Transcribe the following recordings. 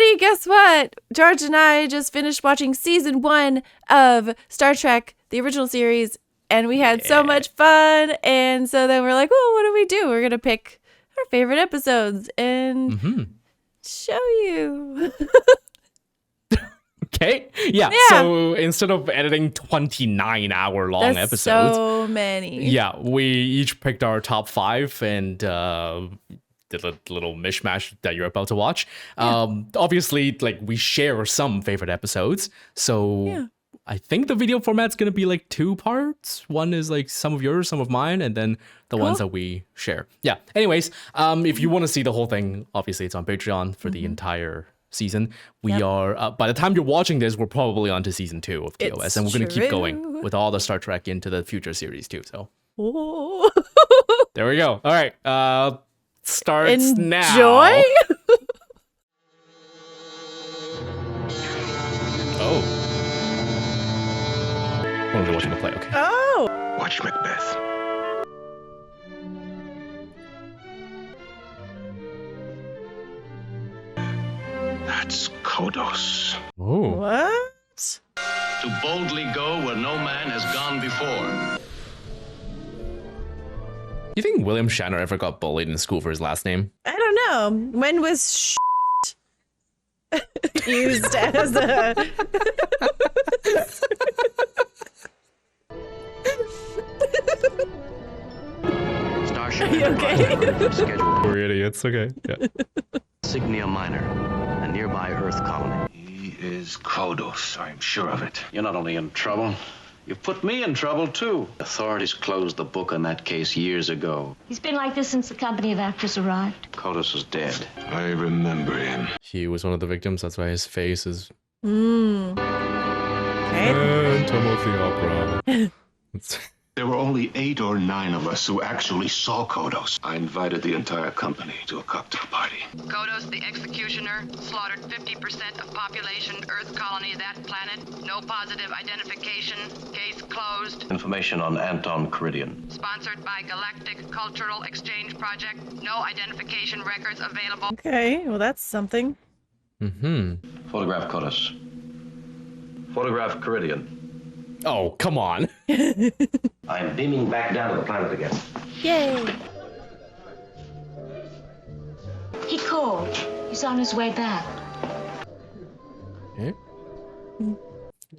everybody, guess what? George and I just finished watching season 1 of Star Trek, the original series, and we had so much fun. And so then we're like, well, what do we do? We're going to pick our favorite episodes and show you. Okay. Yeah. So instead of editing 29-hour-long episodes. So many. Yeah. We each picked our top 5 and did a little mishmash that you're about to watch. Obviously, like, we share some favorite episodes. So I think the video format's going to be like 2 parts. One is like some of yours, some of mine, and then the ones that we share. Yeah. Anyways, if you want to see the whole thing, obviously it's on Patreon for the entire season. We are, by the time you're watching this, we're probably on to season 2 of TOS, and we're going to keep going with all the Star Trek into the future series too. So there we go. All right. Starts now. Enjoy. Oh, we're watching the play. Okay. Oh. Watch Macbeth. That's Kodos. Oh. What? To boldly go where no man has gone before. You think William Shatner ever got bullied in school for his last name? I don't know. When was used as a... Starship Are you okay? scheduled We're idiots. Okay. Yeah. Signia Minor, a nearby Earth colony. He is Kodos, I'm sure of it. You're not only in trouble, you've put me in trouble too. Authorities closed the book on that case years ago. He's been like this since the company of actors arrived. Kodos is dead. I remember him. He was one of the victims. That's why his face is. Okay. Phantom of the Opera. There were only 8 or 9 of us who actually saw Kodos. I invited the entire company to a cocktail party. Kodos, the executioner, slaughtered 50% of population Earth colony of that planet. No positive identification. Case closed. Information on Anton Caridian. Sponsored by Galactic Cultural Exchange Project. No identification records available. Okay, well that's something. Photograph Kodos. Photograph Caridian. Oh, come on. I'm beaming back down to the planet again. Yay. He called. He's on his way back. Okay.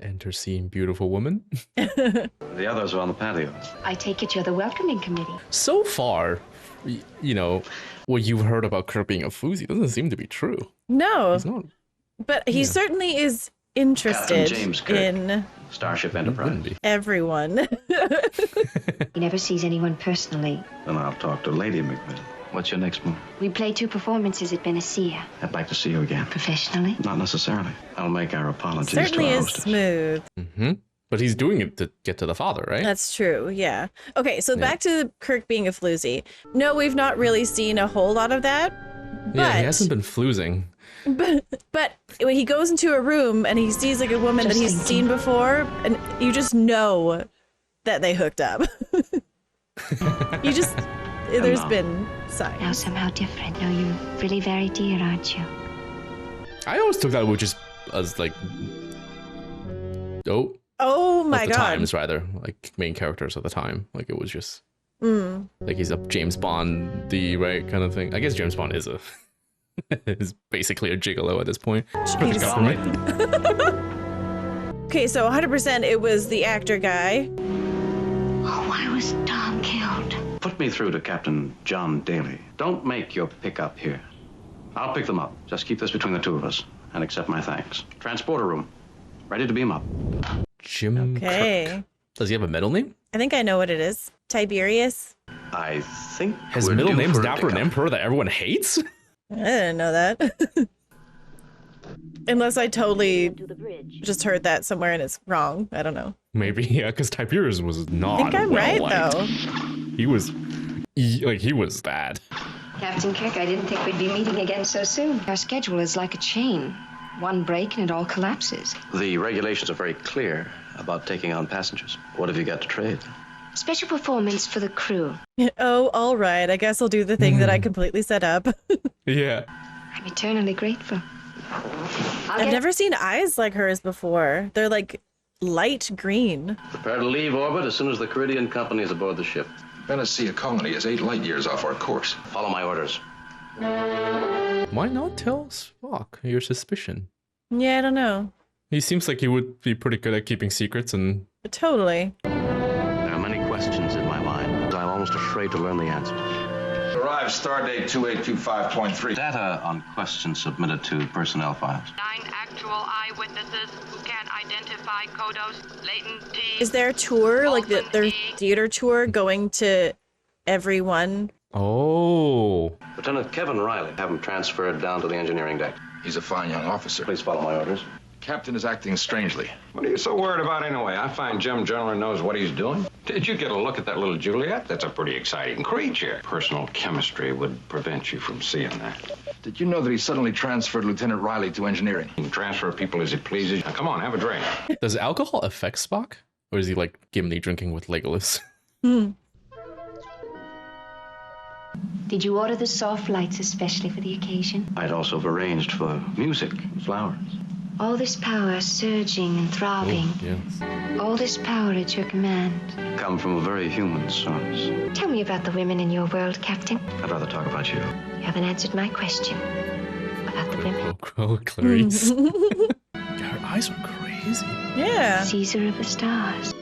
Enter scene, beautiful woman. The others are on the patio. I take it you're the welcoming committee. So far, you know, what you've heard about Kirk being a floozy doesn't seem to be true. No. He's not. But he certainly is interested Captain James Kirk. in Starship Enterprise. everyone. He never sees anyone personally. Then I'll talk to Lady Macbeth. What's your next move? We played 2 performances at Benicia. I'd like to see you again. Professionally? Not necessarily. I'll make our apologies Certainly to our is hostess. smooth. But he's doing it to get to the father, right? That's true, yeah. Okay, so back to Kirk being a floozy. No, we've not really seen a whole lot of that. But, Yeah, he hasn't been floozing. But when he goes into a room and he sees like a woman that he's seen before, and you just know that they hooked up. You just, there's been signs. Now somehow different. No, you're really very dear, aren't you? I always took that just as like, Oh my of the god. times rather, like main characters of the time. Like it was just like he's a James Bond, right kind of thing. I guess James Bond is is basically a gigolo at this point. Jeez. Okay, so 100% it was the actor guy. Oh, why was Tom killed? Put me through to Captain John Daly. Don't make your pickup here. I'll pick them up. Just keep this between the 2 of us and accept my thanks. Transporter room. Ready to beam up. Jim Okay. Kirk. Does he have a middle name? I think I know what it is. Tiberius. I think His we're middle due name's for a Dapper, an pickup. emperor that everyone hates? I didn't know that. Unless I totally just heard that somewhere and it's wrong. I don't know. Maybe, yeah, because Tiberius was not I think I'm right, well-liked. though. He was bad. Captain Kirk, I didn't think we'd be meeting again so soon. Our schedule is like a chain. One break and it all collapses. The regulations are very clear about taking on passengers. What have you got to trade? Special performance for the crew. Oh, all right. I guess I'll do the thing that I completely set up. Yeah. I'm eternally grateful. I've never seen eyes like hers before. They're like light green. Prepare to leave orbit as soon as the Caridian Company is aboard the ship. Venecia colony is 8 light years off our course. Follow my orders. Why not tell Spock your suspicion? Yeah, I don't know. He seems like he would be pretty good at keeping secrets and... Totally. There are many questions in my mind. I'm almost afraid to learn the answers. Arrive stardate 2825.3. Data on questions submitted to personnel files. 9 actual eyewitnesses who can identify Kodos, latent T. Is there a tour, like their Molten E. theater tour, going to everyone? Oh. Lieutenant Kevin Riley, have him transferred down to the engineering deck. He's a fine young officer. Please follow my orders. Captain is acting strangely. What are you so worried about anyway? I find Jim generally knows what he's doing. Did you get a look at that little Juliet? That's a pretty exciting creature. Personal chemistry would prevent you from seeing that. Did you know that he suddenly transferred Lieutenant Riley to engineering? He can transfer people as he pleases. Now, come on, have a drink. Does alcohol affect Spock? Or is he like Gimli drinking with Legolas? Did you order the soft lights especially for the occasion? I'd also have arranged for music, flowers. All this power surging and throbbing. Yes. All this power at your command. Come from a very human source. Tell me about the women in your world, Captain. I'd rather talk about you. You haven't answered my question. About the women. Oh, Clarice. Her eyes are crazy. Yeah. Caesar of the stars.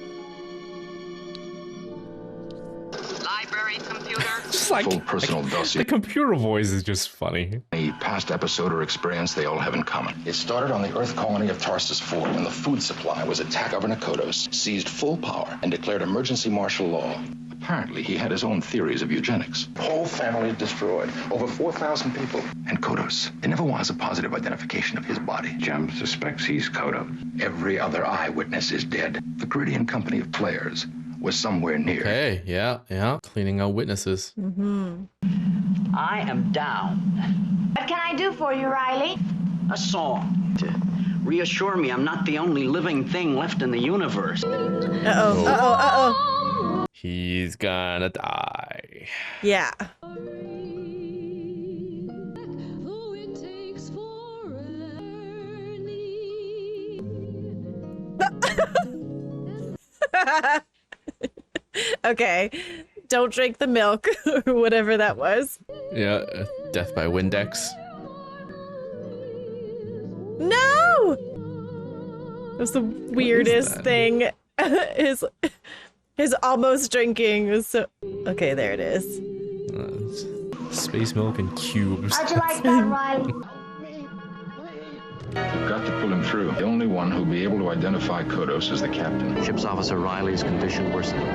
Library computer. Just like Full personal dossier. the computer voice is just funny. Any past episode or experience they all have in common. It started on the Earth colony of Tarsus 4 when the food supply was attacked. Governor Kodos seized full power and declared emergency martial law. Apparently, he had his own theories of eugenics. Whole family destroyed. Over 4,000 people. And Kodos, there never was a positive identification of his body. Jim suspects he's Kodos. Every other eyewitness is dead. The Caridian company of players was somewhere near. Okay, yeah. Cleaning out witnesses. I am down. What can I do for you, Riley? A song to reassure me I'm not the only living thing left in the universe. Uh-oh. He's gonna die. Yeah. Okay. Don't drink the milk or whatever that was. Yeah, death by Windex. No! It was the weirdest thing. His almost drinking was so... Okay, there it is. Space milk and cubes. How'd you like that, Riley? You've got to pull him through. The only one who'll be able to identify Kodos is the captain. Ship's Officer Riley's condition worsening.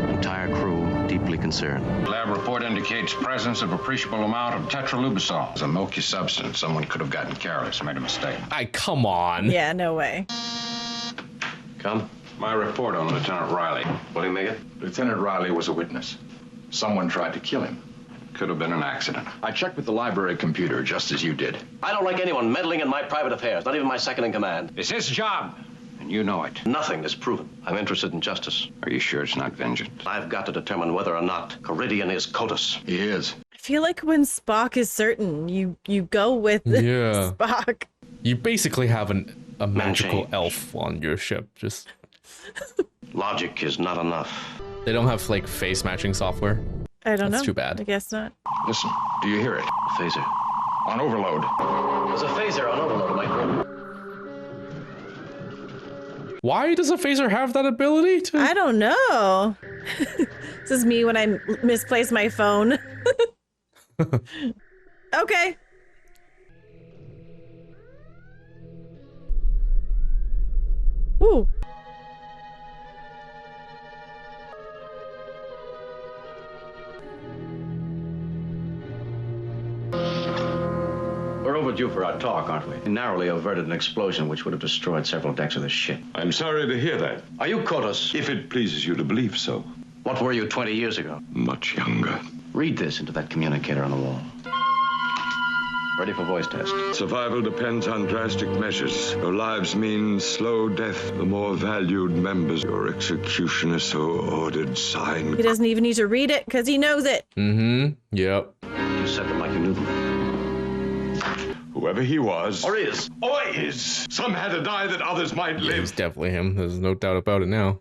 Entire crew deeply concerned. Lab report indicates presence of appreciable amount of tetralubicol. It's a milky substance. Someone could have gotten careless, made a mistake. Come on. Yeah, no way. Come. My report on Lieutenant Riley. What do you make it? Lieutenant Riley was a witness. Someone tried to kill him. Could have been an accident. I checked with the library computer just as you did. I don't like anyone meddling in my private affairs, not even my second in command. It's his job, and you know it. Nothing is proven. I'm interested in justice. Are you sure it's not vengeance? I've got to determine whether or not Caridian is Kodos. He is. I feel like when Spock is certain, you go with Yeah. Spock. You basically have a magical change. elf on your ship. Just Logic is not enough. they don't have like face matching software. I don't know. That's too bad. I guess not. Listen, do you hear it? Phaser. On overload. There's a phaser on overload, Mike. Why does a phaser have that ability to? I don't know. This is me when I misplace my phone. Okay. Ooh. We're overdue for our talk, aren't we? We narrowly averted an explosion which would have destroyed several decks of this ship. I'm sorry to hear that. Are you Kodos? If it pleases you to believe so. What were you 20 years ago? Much younger. Read this into that communicator on the wall. Ready for voice test. Survival depends on drastic measures. Your lives mean slow death. The more valued members, your executioner so ordered, sign. He doesn't even need to read it because he knows it. Mm-hmm. Yep. You said them like you knew them. Whoever he was. Or is. Or is. Some had to die that others might Yeah, live. it's definitely him. There's no doubt about it now.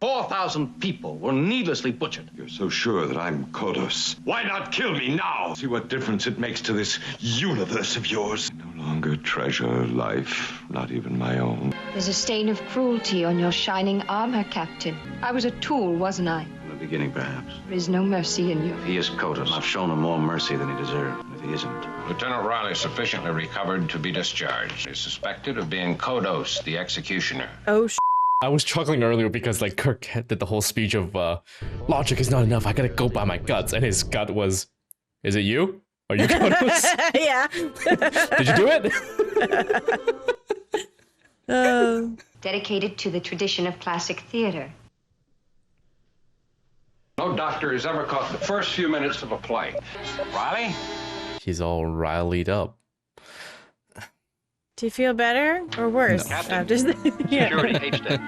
4,000 people were needlessly butchered. You're so sure that I'm Kodos. Why not kill me now? See what difference it makes to this universe of yours. I no longer treasure life, not even my own. There's a stain of cruelty on your shining armor, Captain. I was a tool, wasn't I? In the beginning, perhaps. There is no mercy in you. If he is Kodos, I've shown him more mercy than he deserved. And if he isn't, Lieutenant Riley is sufficiently recovered to be discharged. He's suspected of being Kodos, the executioner. Oh, I was chuckling earlier because like Kirk did the whole speech of logic is not enough. I gotta go by my guts, and his gut was, "Is it you? Are you Kodos? yeah. Did you do it?" Dedicated to the tradition of classic theater. No doctor has ever caught the first few minutes of a play. Riley? He's all riled up. Do you feel better or worse? No. I'm just yeah. security H-Deck.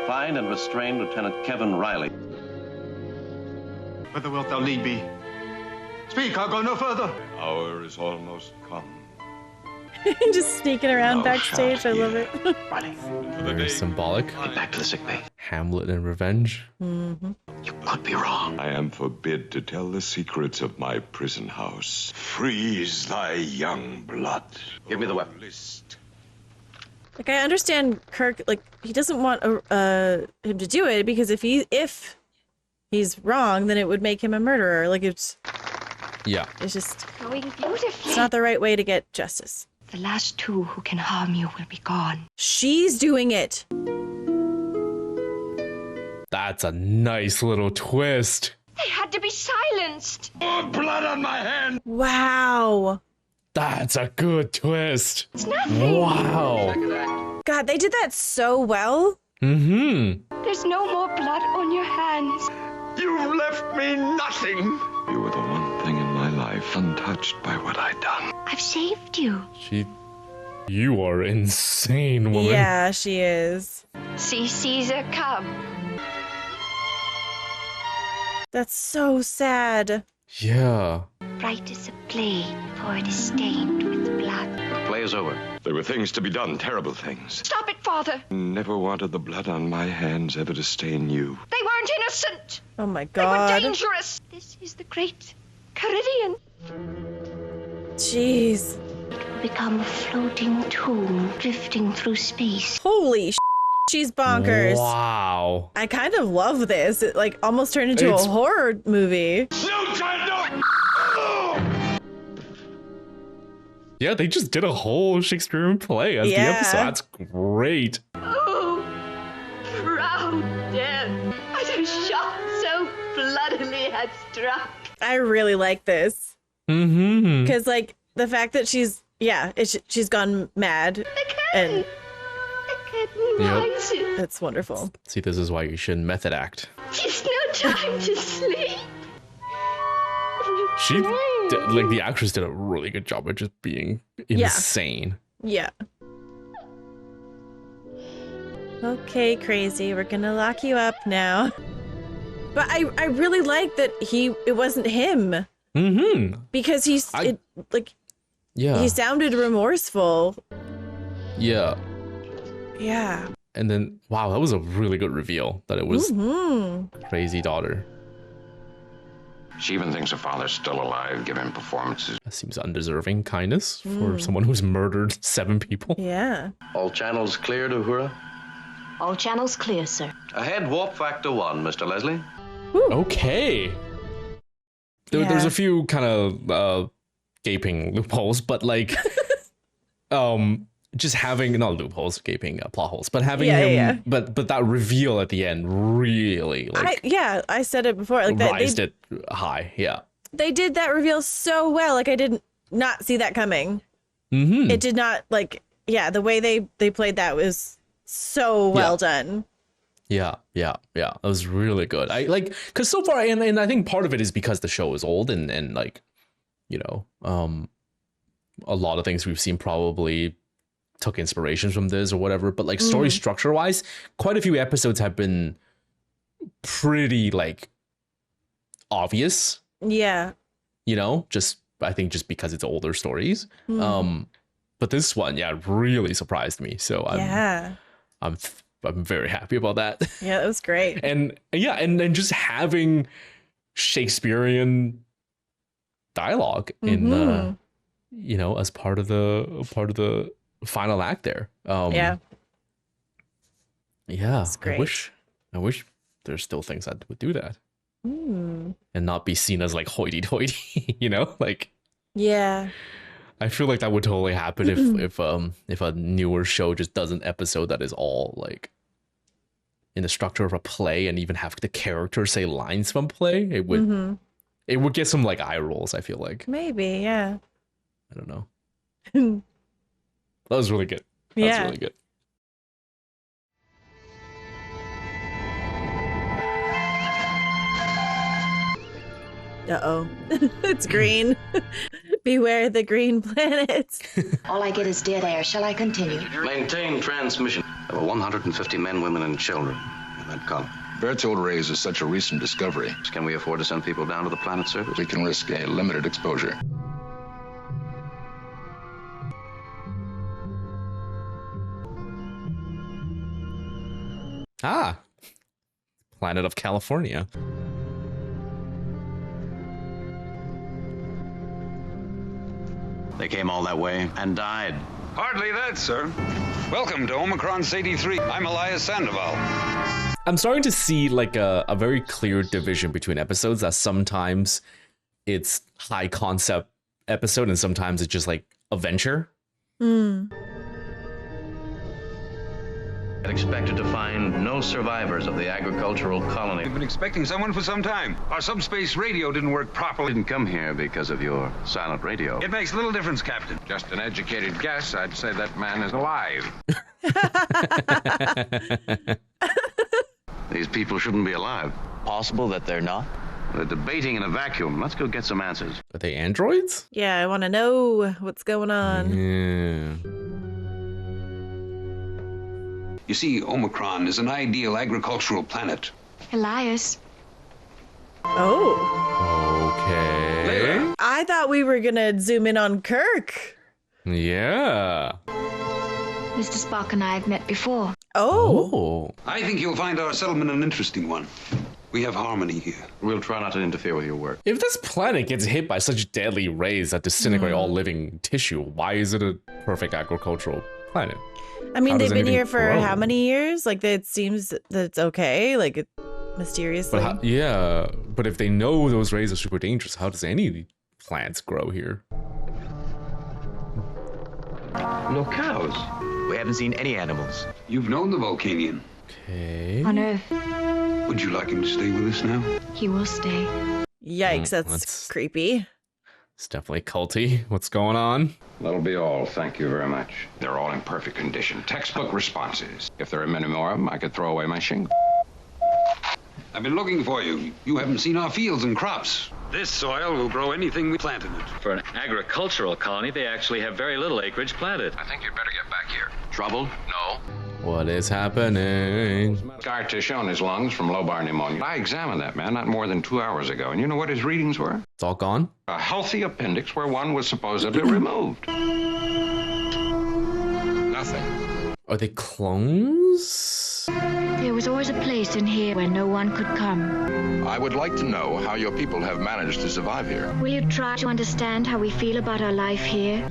Find and restrain Lieutenant Kevin Riley. Whither wilt thou lead me? Speak, I'll go no further. The hour is almost come. Just sneaking around Thou backstage. I shalt love it. Riley, Very symbolic. get back to the sickbay. Hamlet and revenge. You could be wrong. I am forbid to tell the secrets of my prison house. Freeze thy young blood. Give me the weapon. List. Like I understand Kirk. Like he doesn't want him to do it because if he's wrong, then it would make him a murderer. Like it's just Going beautifully. it's not the right way to get justice. The last two who can harm you will be gone. She's doing it. That's a nice little twist. They had to be silenced. More blood on my hand. Wow. That's a good twist. It's nothing. Wow. God, they did that so well. Mm-hmm. There's no more blood on your hands. You left me nothing. You were the one thing in my life untouched by what I'd done. I've saved you. You are insane, woman. Yeah, she is. See Caesar come. That's so sad. Yeah. Bright as a blade before it is stained with blood. The play is over. There were things to be done, terrible things. Stop it, Father. Never wanted the blood on my hands ever to stain you. They weren't innocent. Oh my They were God. dangerous. This is the great Caridian. Jeez. It will become a floating tomb drifting through space. Holy she's bonkers. Wow. I kind of love this. It like almost turned into It's- a horror movie. No time, no! Yeah, they just did a whole Shakespearean play as the Yeah. episode. That's great. Oh, proud death, as a shot so bloodily had struck. I really like this. Mm-hmm. Because like the fact that she's gone mad and that's wonderful. See, this is why you shouldn't method act. Tis no time to sleep. She, like, the actress did a really good job of just being insane. Yeah. Okay, crazy. We're gonna lock you up now. But I really like that it wasn't him. Mm-hmm. Because he sounded remorseful. Yeah. Yeah. And then, wow, that was a really good reveal that it was Crazy Daughter. She even thinks her father's still alive, giving performances. That seems undeserving kindness for someone who's murdered 7 people. Yeah. All channels cleared, Uhura? All channels clear, sir. Ahead, warp factor 1, Mr. Leslie. Okay. There's a few kind of gaping loopholes, but like, just having not loopholes, gaping plot holes, but having him, but that reveal at the end really like I said it before, like that raised it high. Yeah, they did that reveal so well. Like I did not see that coming. Mm-hmm. It did not the way they played that was so well done. Yeah. It was really good. I like because so far, and I think part of it is because the show is old and like, you know, a lot of things we've seen probably took inspiration from this or whatever, but like story structure wise, quite a few episodes have been pretty like obvious. Yeah. You know, I think just because it's older stories. But this one, yeah, really surprised me. So I'm very happy about that. Yeah, that was great. And yeah, and then just having Shakespearean dialogue in the, you know, as part of the final act there. Yeah, it's great. I wish there's still things that would do that. And not be seen as like hoity-toity, you know, like. Yeah. I feel like that would totally happen if a newer show just does an episode that is all like in the structure of a play and even have the characters say lines from play. It would get some like eye rolls, I feel like. Maybe, yeah. I don't know. That was really good. That's really good. Uh-oh. It's green. Beware the green planets. All I get is dead air. Shall I continue? Maintain transmission. There were 150 men, women, and children in that column. Berthold rays is such a recent discovery. Can we afford to send people down to the planet's surface? We can risk a limited exposure. Planet of California. They came all that way and died. Hardly that, sir. Welcome to Omicron's 83. I'm Elias Sandoval. I'm starting to see like a very clear division between episodes, that sometimes it's high concept episode and sometimes it's just like adventure. Had expected to find no survivors of the agricultural colony. We've been expecting someone for some time. Our subspace radio didn't work properly. Didn't come here because of your silent radio. It makes little difference, Captain. Just an educated guess. I'd say that man is alive. These people shouldn't be alive. Possible that they're not? They're debating in a vacuum. Let's go get some answers. Are they androids? Yeah, I want to know what's going on. Yeah. You see, Omicron is an ideal agricultural planet. Elias. Oh. Okay. I thought we were going to zoom in on Kirk. Yeah. Mr. Spock and I have met before. Oh. I think you'll find our settlement an interesting one. We have harmony here. We'll try not to interfere with your work. If this planet gets hit by such deadly rays that disintegrate all living tissue, why is it a perfect agricultural planet? I mean, they've been here for how many years? Like, it seems that it's okay. Like, it mysteriously. But but if they know those rays are super dangerous, how does any plants grow here? No cows. We haven't seen any animals. You've known the Vulcanian. Okay. On Earth. Would you like him to stay with us now? He will stay. Yikes, that's creepy. It's definitely culty. What's going on? That'll be all. Thank you very much. They're all in perfect condition. Textbook responses. If there are many more of them, I could throw away my shingle. I've been looking for you. You haven't seen our fields and crops. This soil will grow anything we plant in it. For an agricultural colony, they actually have very little acreage planted. I think you'd better get back here. Trouble? No. What is happening? Scar tissue on his lungs from lobar pneumonia. I examined that man not more than 2 hours ago, and you know what his readings were? It's all gone? A healthy appendix where one was supposedly removed. Nothing. Are they clones? There was always a place in here where no one could come. I would like to know how your people have managed to survive here. Will you try to understand how we feel about our life here?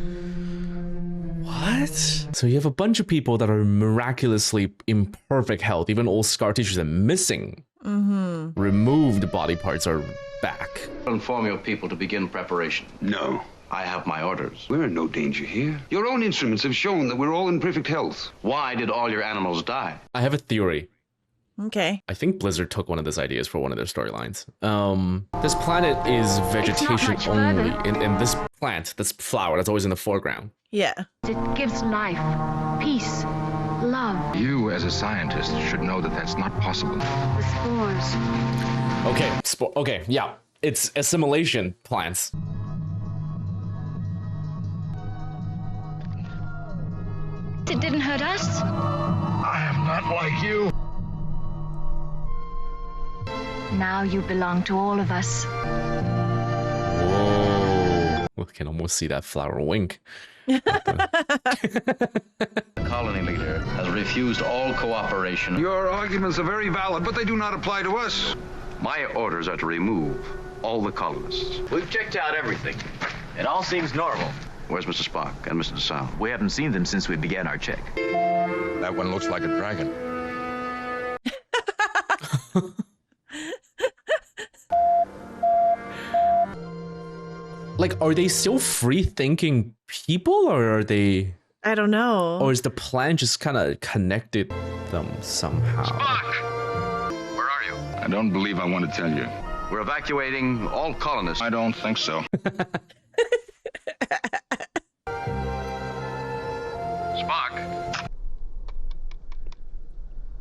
What? So you have a bunch of people that are miraculously in perfect health, even all scar tissues are missing. Removed body parts are back. Inform your people to begin preparation. No. I have my orders. We're in no danger here. Your own instruments have shown that we're all in perfect health. Why did all your animals die? I have a theory. Okay. I think Blizzard took one of those ideas for one of their storylines. This planet is vegetation only. And this plant, this flower that's always in the foreground. Yeah. It gives life, peace, love. You, as a scientist, should know that that's not possible. The spores. Okay, okay, yeah. It's assimilation plants. It didn't hurt us. I am not like you. Now you belong to all of us. Whoa. We can almost see that flower wink. The colony leader has refused all cooperation. Your arguments are very valid, but they do not apply to us. My orders are to remove all the colonists. We've checked out everything. It all seems normal. Where's Mr. Spock and Mr. DeSalle? We haven't seen them since we began our check. That one looks like a dragon. Like, are they still free-thinking people, or are they... I don't know. Or is the plan just kind of connected them somehow? Spock! Where are you? I don't believe I want to tell you. We're evacuating all colonists. I don't think so. Spock?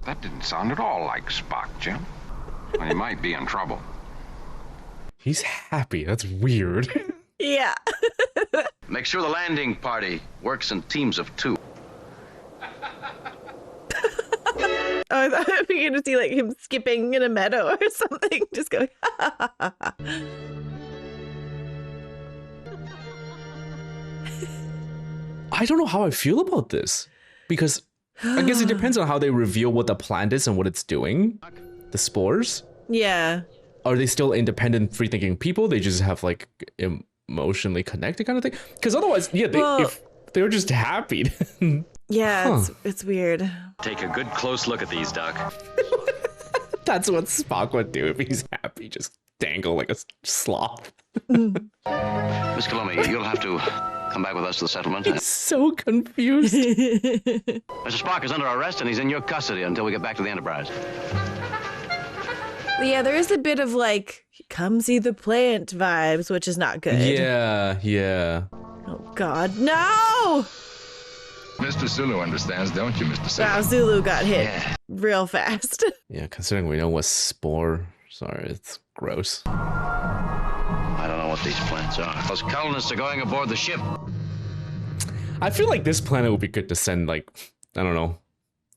That didn't sound at all like Spock, Jim. Well, he might be in trouble. He's happy. That's weird. Yeah. Make sure the landing party works in teams of 2. Oh, I thought we were going to see like him skipping in a meadow or something. Just going, I don't know how I feel about this. Because I guess it depends on how they reveal what the plant is and what it's doing. The spores. Yeah. Are they still independent, free-thinking people? They just have like emotionally connected kind of thing? Because otherwise, yeah, if they were just happy. Yeah, it's weird. Take a good close look at these, Doc. That's what Spock would do if he's happy. Just dangle like a sloth. Miss Colomi, you'll have to come back with us to the settlement. He's so confused. Mr. Spock is under arrest and he's in your custody until we get back to the Enterprise. Yeah, there is a bit of like, come see the plant vibes, which is not good. Yeah. Oh, God, no! Mr. Sulu understands, don't you, Mr. Sulu? Wow, Zulu got hit real fast. Yeah, considering we know what spore. Sorry, it's gross. I don't know what these plants are. Those colonists are going aboard the ship. I feel like this planet would be good to send, like, I don't know,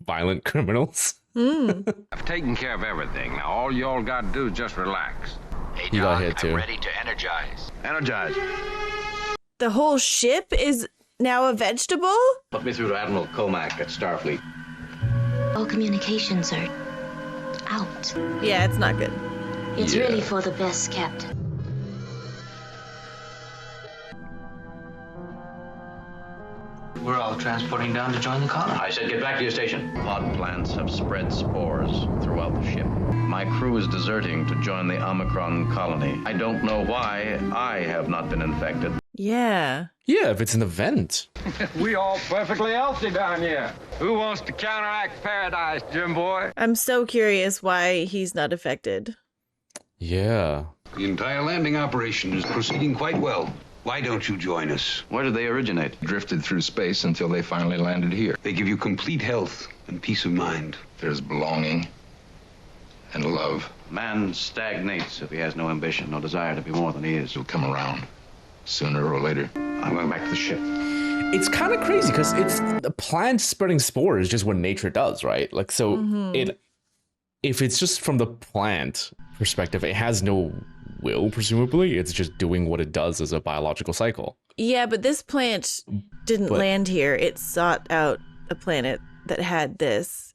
violent criminals. I've taken care of everything. Now all y'all got to do is just relax. Hey, You got Doc, hit, too. I'm ready to energize. Energize. The whole ship is now a vegetable? Put me through to Admiral Comac at Starfleet. All communications are out. Yeah, it's not good. It's really for the best, Captain. We're all transporting down to join the colony. I said get back to your station. Pod plants have spread spores throughout the ship. My crew is deserting to join the Omicron colony. I don't know why I have not been infected. Yeah. Yeah, if it's an event. We all perfectly healthy down here. Who wants to counteract paradise, Jim boy? I'm so curious why he's not affected. Yeah. The entire landing operation is proceeding quite well. Why don't you join us? Where did they originate? Drifted through space until they finally landed here. They give you complete health and peace of mind. There's belonging and love. Man stagnates if he has no ambition, no desire to be more than he is. He'll come around sooner or later. I'm going back to the ship. It's kind of crazy because it's the plant spreading spores is just what nature does, right? Like, so if it's just from the plant perspective, it has no will, presumably. It's just doing what it does as a biological cycle. Yeah, but this plant didn't land here. It sought out a planet that had this.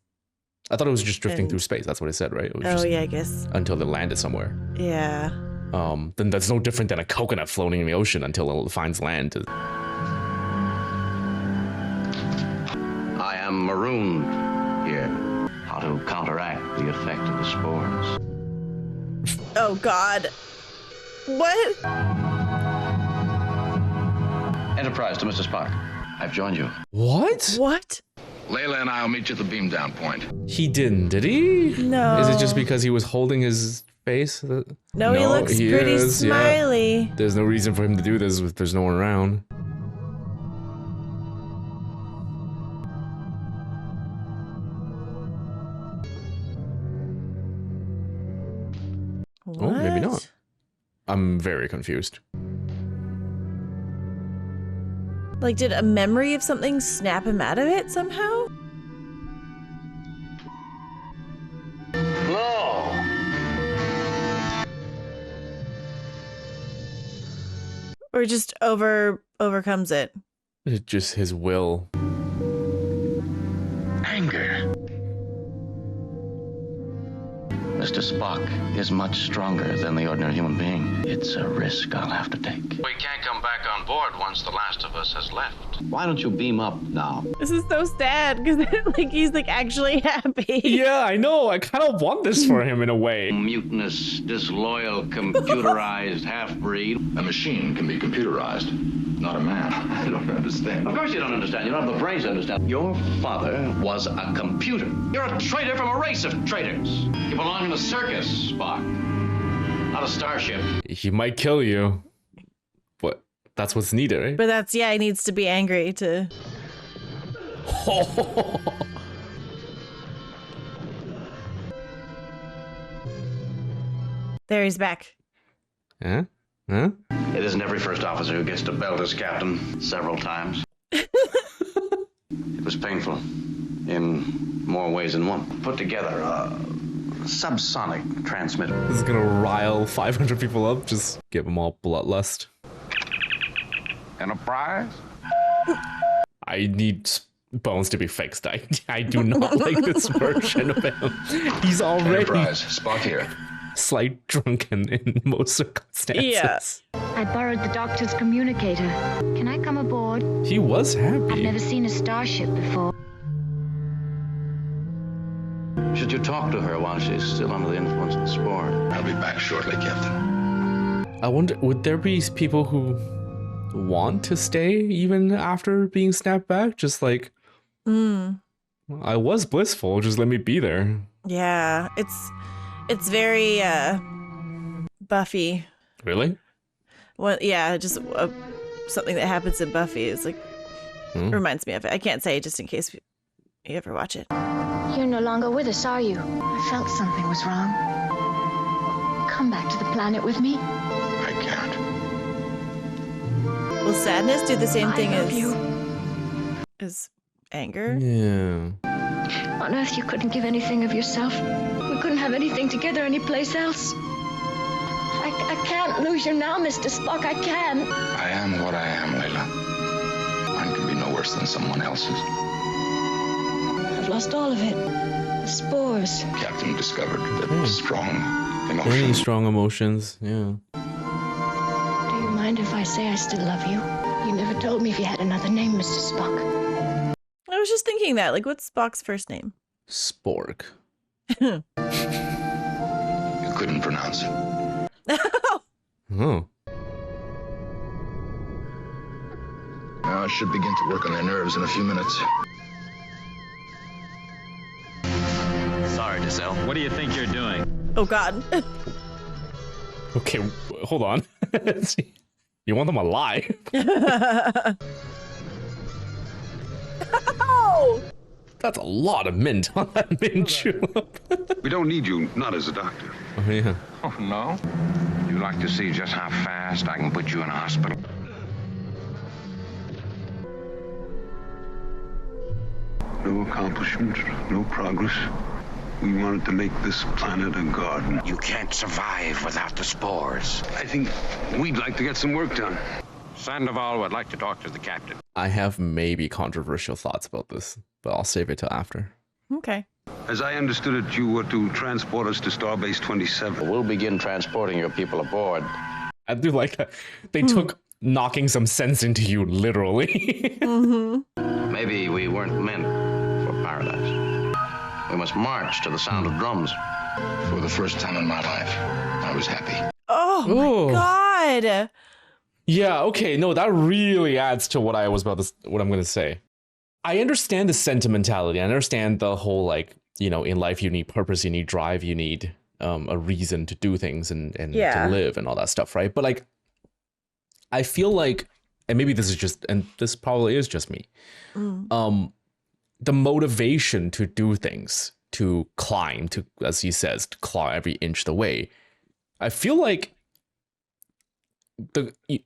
I thought it was just drifting through space. That's what it said, right? It was just yeah, I guess. until it landed somewhere. Yeah. Then that's no different than a coconut floating in the ocean until it finds land. I am marooned here. How to counteract the effect of the spores. Oh, God. What? Enterprise to Mr. Spock. I've joined you. What? What? Layla and I will meet you at the beam down point. He didn't, did he? No. Is it just because he was holding his face? No, he looks pretty smiley. Yeah. There's no reason for him to do this if there's no one around. What? Oh, maybe not. I'm very confused. Like, did a memory of something snap him out of it somehow? Or Or just overcomes it. It's just his will. Anger. Mr. Spock is much stronger than the ordinary human being. It's a risk I'll have to take. We can't come back on board once the last of us has left. Why don't you beam up now? This is so sad because he's actually happy. Yeah, I know. I kind of want this for him in a way. Mutinous, disloyal, computerized half-breed. A machine can be computerized, not a man. I don't understand. Of course you don't understand. You don't have the brains to understand. Your father was a computer. You're a traitor from a race of traitors. You belong in a circus, Spock. Not a starship. He might kill you. But that's what's needed, right? But he needs to be angry to... There, he's back. Huh? Huh? It isn't every first officer who gets to belt his captain several times. It was painful in more ways than one. Put together a subsonic transmitter. This is gonna rile 500 people up. Just give them all bloodlust. And a prize? I need Bones to be fixed. I do not like this version of him. He's already Enterprise, Spock here. Slight drunken in most circumstances. Yeah. I borrowed the doctor's communicator. Can I come aboard? He was happy. I've never seen a starship before. Should you talk to her while she's still under the influence of the spore? I'll be back shortly, Captain. I wonder, would there be people who want to stay even after being snapped back? Just like, I was blissful, just let me be there. Yeah, it's very Buffy. Really? Well, yeah, just something that happens in Buffy is reminds me of it. I can't say just in case you ever watch it. You're no longer with us, are you? I felt something was wrong. Come back to the planet with me. I can't. Will sadness do the same thing love you. as anger? Yeah. On Earth, you couldn't give anything of yourself. We couldn't have anything together anyplace else. I can't lose you now, Mr. Spock. I can't. I am what I am, Layla. Mine can be no worse than someone else's. I've lost all of it. The spores. Captain discovered that strong Very emotions. strong emotions, yeah. Do you mind if I say I still love you? You never told me if you had another name, Mr. Spock. I was just thinking that. Like, what's Spock's first name? Spork. You couldn't pronounce it. Oh. Now I should begin to work on their nerves in a few minutes. Sorry, Giselle. What do you think you're doing? Oh, God. Okay, hold on. You want them alive? Oh! That's a lot of mint on that mint julep. We don't need you, not as a doctor. Oh, yeah. Oh, no? You'd like to see just how fast I can put you in a hospital? No accomplishment, no progress. We wanted to make this planet a garden. You can't survive without the spores. I think we'd like to get some work done. Sandoval would like to talk to the captain. I have maybe controversial thoughts about this, but I'll save it till after. Okay. As I understood it, you were to transport us to Starbase 27. We'll begin transporting your people aboard. I do like that. They took knocking some sense into you, literally. Maybe we weren't meant for paradise. We must march to the sound of drums. For the first time in my life, I was happy. Oh, Ooh. my God. Yeah, okay, no, that really adds to what I'm going to say. I understand the sentimentality. I understand the whole, like, you know, in life you need purpose, you need drive, you need a reason to do things and to live and all that stuff, right? But, like, I feel like, and maybe this is just, and this probably is just me, the motivation to do things, to climb, to, as he says, to claw every inch the way, I feel like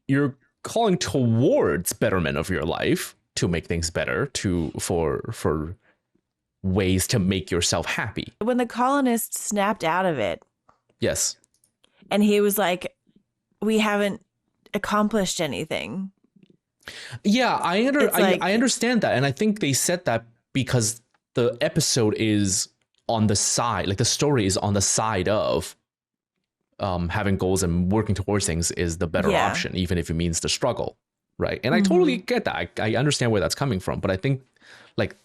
you're calling towards betterment of your life, to make things better, for ways to make yourself happy. When the colonists snapped out of it, Yes. and he was like, we haven't accomplished anything. Yeah, I understand that. And I think they said that because the episode is on the side, like the story is on the side of having goals and working towards things is the better option, even if it means the struggle, right? And I totally get that. I understand where that's coming from. But I think, like,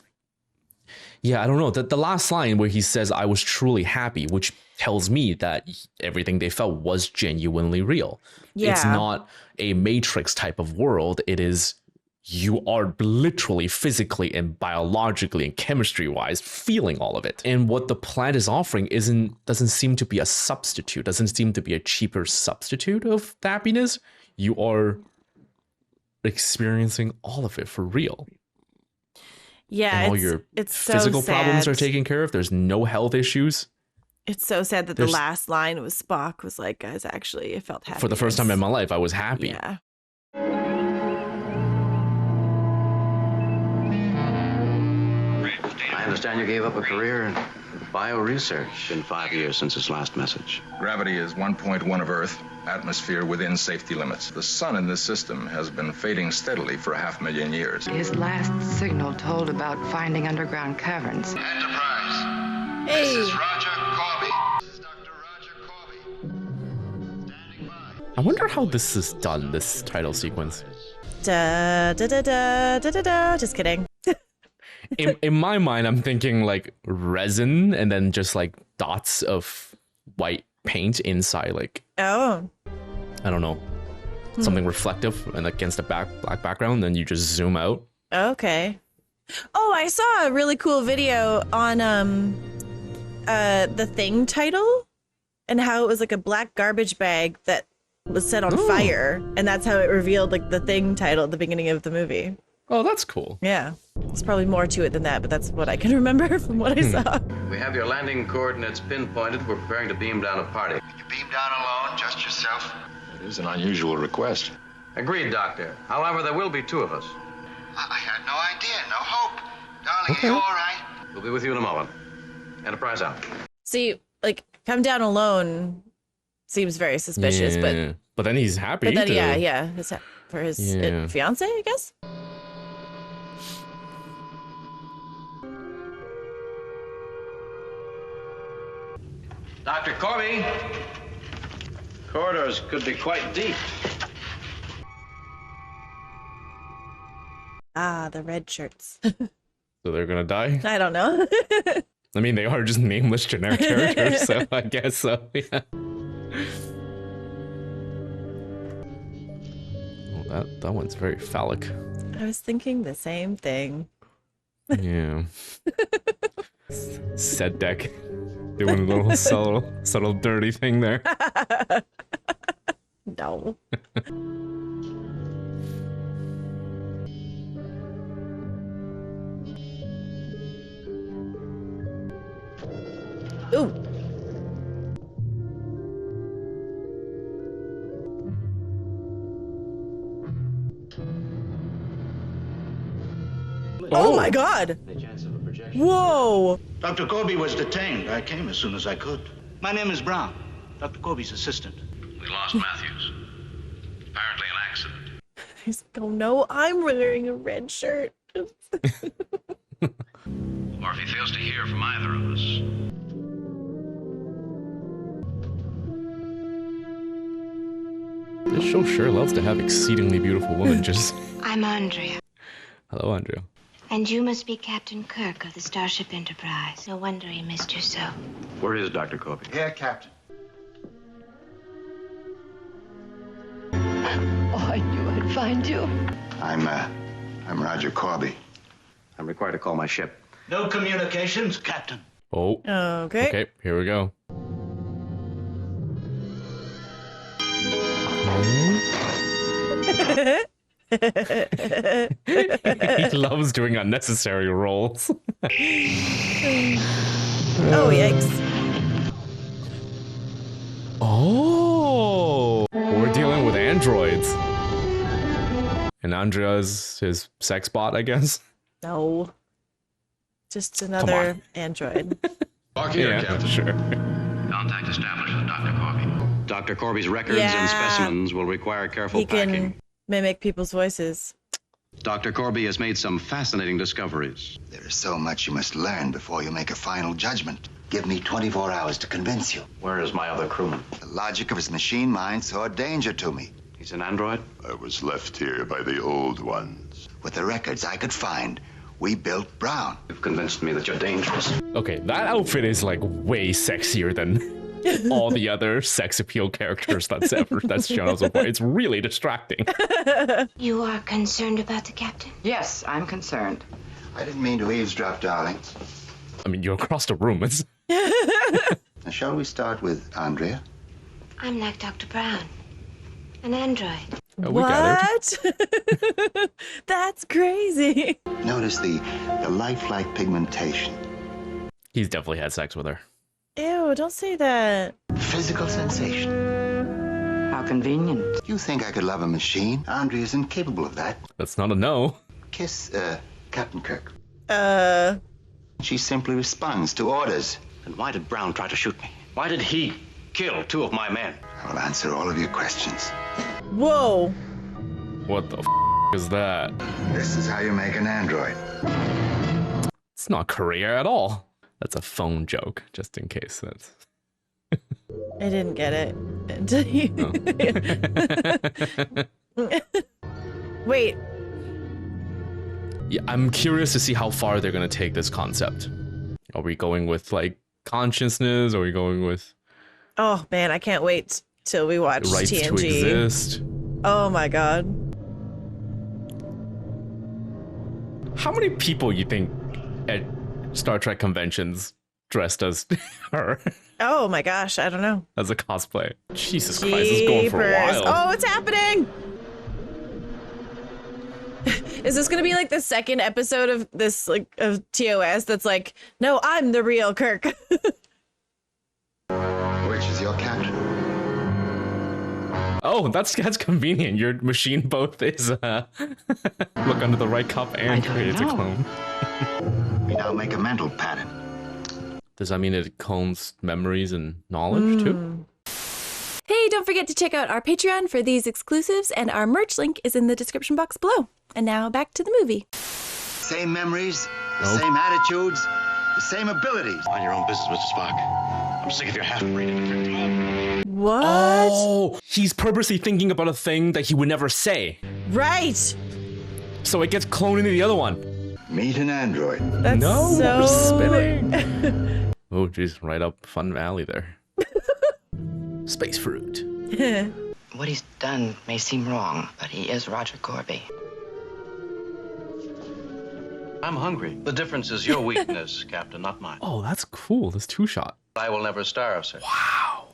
yeah, I don't know. The last line where he says, I was truly happy, which tells me that everything they felt was genuinely real. Yeah. It's not a Matrix type of world. It is, you are literally physically and biologically and chemistry wise feeling all of it. And what the plant is offering doesn't seem to be a substitute, doesn't seem to be a cheaper substitute of the happiness. You are experiencing all of it for real. Yeah, and all your physical problems are taken care of. There's no health issues. It's so sad that the last line was Spock was like, guys, actually, I felt happy. For the first time in my life, I was happy. Yeah. I understand you gave up a career in bioresearch. Been 5 years since his last message. Gravity is 1.1 of Earth, atmosphere within safety limits. The sun in this system has been fading steadily for 500,000 years. His last signal told about finding underground caverns. Enterprise. Hey. This is Roger Corby. This is Dr. Roger Corby. Standing by. I wonder how this is done, this title sequence. Da da da da da da da. Just kidding. In my mind, I'm thinking like resin and then just like dots of white paint inside, like, oh, I don't know, something reflective and against a black background. Then you just zoom out. Okay. Oh, I saw a really cool video on the Thing title and how it was like a black garbage bag that was set on fire, and that's how it revealed like the Thing title at the beginning of the movie. Oh, that's cool. Yeah. There's probably more to it than that, but that's what I can remember from what I saw. We have your landing coordinates pinpointed. We're preparing to beam down a party. You beam down alone, just yourself? It is an unusual request. Agreed, Doctor. However, there will be 2 of us. I had no idea, no hope. Darling, are you all right? We'll be with you in a moment. Enterprise out. See, like, come down alone seems very suspicious, but then he's happy. But then, yeah, for his fiance, I guess. Dr. Corby, corridors could be quite deep. Ah, the red shirts. So they're gonna die? I don't know. I mean, they are just nameless generic characters, so I guess so, yeah. Oh, that one's very phallic. I was thinking the same thing. Yeah. Set deck. Doing a little subtle dirty thing there. No. Ooh. Oh my God. Whoa. Dr. Corby was detained. I came as soon as I could. My name is Brown, Dr. Corby's assistant. We lost Matthews. Apparently an accident. He's like, oh no, I'm wearing a red shirt. Or if he fails to hear from either of us. This show sure loves to have exceedingly beautiful women just... I'm Andrea. Hello, Andrea. And you must be Captain Kirk of the Starship Enterprise. No wonder he missed you so. Where is Dr. Corby? Here, Captain. Oh, I knew I'd find you. I'm Roger Corby. I'm required to call my ship. No communications, Captain. Oh. Okay. Okay, here we go. He loves doing unnecessary roles. Oh, yikes. Oh, we're dealing with androids. And Andrea's his sex bot, I guess. No. Just another android. Lock here, Yeah, Captain. sure. Contact established with Dr. Corby. Dr. Corby's records Yeah. and specimens will require careful He packing. can mimic people's voices. Dr. Corby has made some fascinating discoveries. There is so much you must learn before you make a final judgment. Give me 24 hours to convince you. Where is my other crewman? The logic of his machine mind saw a danger to me. He's an android? I was left here by the old ones. With the records I could find, we built Brown. You've convinced me that you're dangerous. Okay, that outfit is like way sexier than all the other sex appeal characters that's shown up so far. It's really distracting. You are concerned about the captain? Yes, I'm concerned. I didn't mean to eavesdrop, darling. I mean, you're across the room. It's Now, shall we start with Andrea? I'm like Dr. Brown, an android. we gathered. What? That's crazy. Notice the lifelike pigmentation. He's definitely had sex with her. Ew, don't say that. Physical sensation. How convenient. You think I could love a machine? Andrea is incapable of that. That's not a no. Kiss, Captain Kirk. Uh, She simply responds to orders. And why did Brown try to shoot me? Why did he kill 2 of my men? I will answer all of your questions. whoa. What the is that? This is how you make an android. It's not Korea at all. That's a phone joke, just in case. That's. I didn't get it until you. Wait. Yeah, I'm curious to see how far they're gonna take this concept. Are we going with like consciousness? Are we going with Oh man, I can't wait till we watch rights TNG. to exist? Oh my god. How many people you think at Star Trek conventions dressed as her Oh my gosh, I don't know. as a cosplay? Jesus Christ, it's going for a Jeepers. while. Oh, it's happening. Is this gonna be like the second episode of this like of TOS that's like, no, I'm the real Kirk? Which is your captain? Oh, that's convenient. Your machine both is look under the right cup and creates a clone. We now make a mental pattern. Does that mean it clones memories and knowledge too? Hey, don't forget to check out our Patreon for these exclusives, and our merch link is in the description box below. And now back to the movie. Same memories, the same attitudes, the same abilities. Mind your own business, Mr. Spock. I'm sick of your half-breed. What? Oh, he's purposely thinking about a thing that he would never say. Right. So it gets cloned into the other one. Meet an android. That's No, so we're spinning. Oh, geez, right up Fun Valley there. Space fruit. What he's done may seem wrong, but he is Roger Corby. I'm hungry. The difference is your weakness, Captain, not mine. Oh, that's cool. This 2-shot. I will never starve, sir. Wow.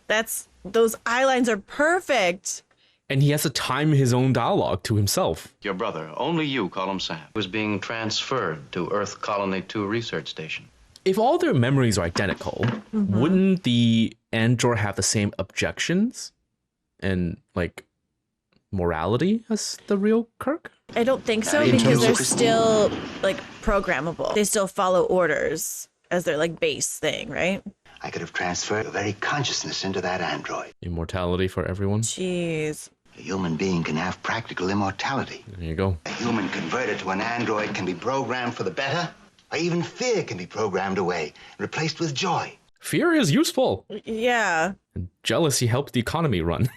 Those eye lines are perfect. And he has to time his own dialogue to himself. Your brother, only you call him Sam, was being transferred to Earth Colony 2 Research Station. If all their memories are identical, wouldn't the android have the same objections and like morality as the real Kirk? I don't think so, In because terms they're of- still like programmable. They still follow orders as their like base thing, right? I could have transferred the very consciousness into that android. Immortality for everyone. Jeez. A human being can have practical immortality. There you go. A human converted to an android can be programmed for the better, or even fear can be programmed away and replaced with joy. Fear is useful. Yeah. And jealousy helps the economy run.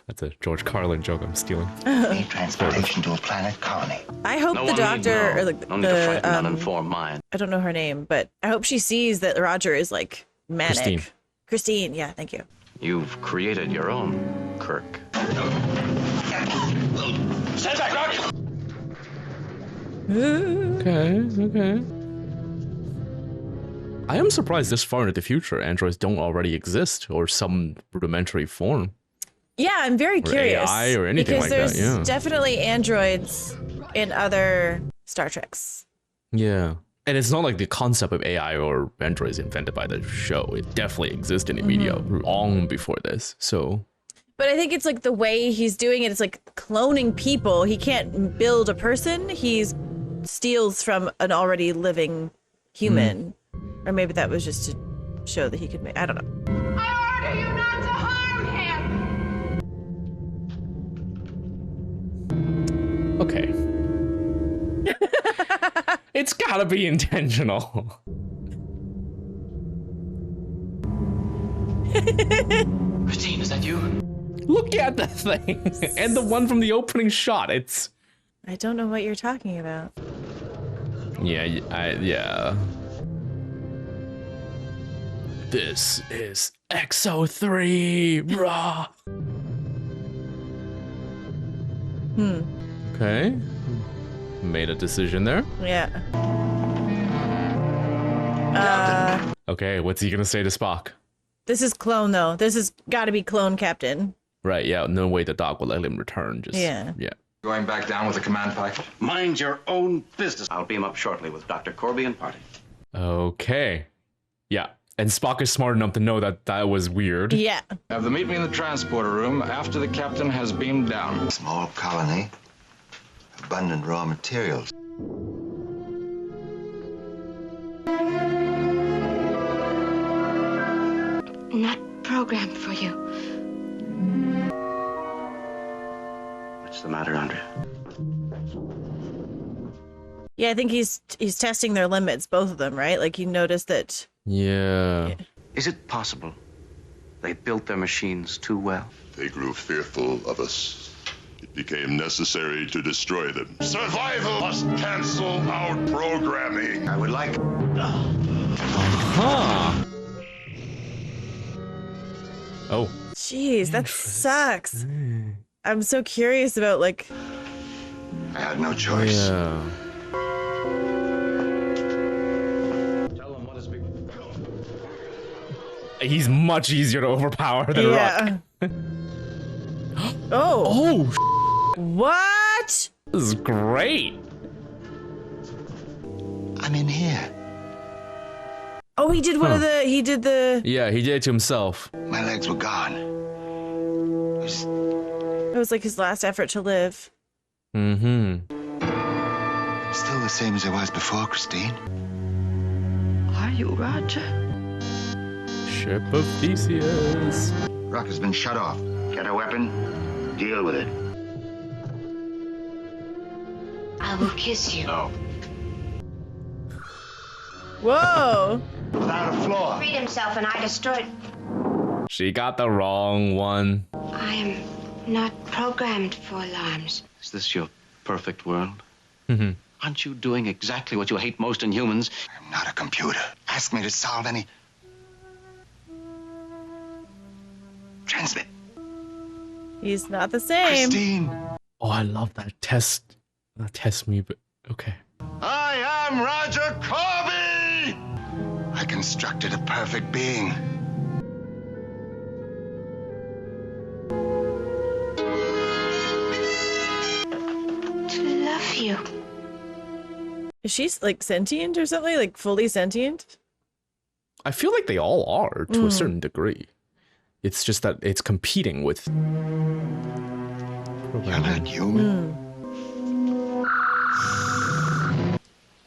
That's a George Carlin joke I'm stealing. Need transportation to a planet colony. I hope No the one need doctor know. or like No need to the frighten uninformed mind. I don't know her name, but I hope she sees that Roger is like manic. Christine. Christine, yeah, thank you. You've created your own Kirk. Stand back, Roger! Okay. I am surprised this far into the future androids don't already exist or some rudimentary form. Yeah, I'm very curious. AI or anything because like that, there's yeah. definitely androids in other Star Treks. Yeah. And it's not like the concept of AI or androids invented by the show. It definitely existed in media long before this. So But I think it's like the way he's doing it, it's like cloning people. He can't build a person. He steals from an already living human. Or maybe that was just to show that he could make, I don't know. I order you not to Okay. It's gotta be intentional. Christine, is that you? Look at the thing. And the one from the opening shot. It's... I don't know what you're talking about. Yeah, yeah. This is XO3, raw. Okay. Made a decision there. Yeah. Okay, what's he gonna say to Spock? This is clone, though. This has got to be clone captain. Right, yeah, no way the doc will let him return. Just Yeah. Going back down with the command package? Mind your own business. I'll beam up shortly with Dr. Corby and party. Okay. Yeah, and Spock is smart enough to know that that was weird. Yeah. Have them meet me in the transporter room after the captain has beamed down. Small colony, abundant raw materials. Not programmed for you. What's the matter, Andrea? Yeah, I think he's testing their limits, both of them, right? Like, you noticed that... Yeah. Is it possible they built their machines too well? They grew fearful of us. It became necessary to destroy them. Survival must cancel out programming. I would like... Huh. Oh. Jeez, that sucks. I'm so curious about, like... I had no choice. Yeah. He's much easier to overpower than Rock. Oh. Oh. What? This is great. I'm in here. Oh, he did one of the... He did the... Yeah, he did it to himself. My legs were gone. It was like his last effort to live. I'm still the same as I was before, Christine. Are you, Roger? Ship of Theseus. Rock has been shut off. Get a weapon, deal with it. I will kiss you. No. Whoa. Without a flaw. Freed himself and I destroyed. She got the wrong one. I am not programmed for alarms. Is this your perfect world? Aren't you doing exactly what you hate most in humans? I'm not a computer. Ask me to solve any... Transmit. He's not the same. Christine. Oh, I love that test. Test me, but okay. I am Roger Corby! I constructed a perfect being. To love you. Is she, like, sentient or something? Like, fully sentient? I feel like they all are to a certain degree. It's just that it's competing with... You're not human.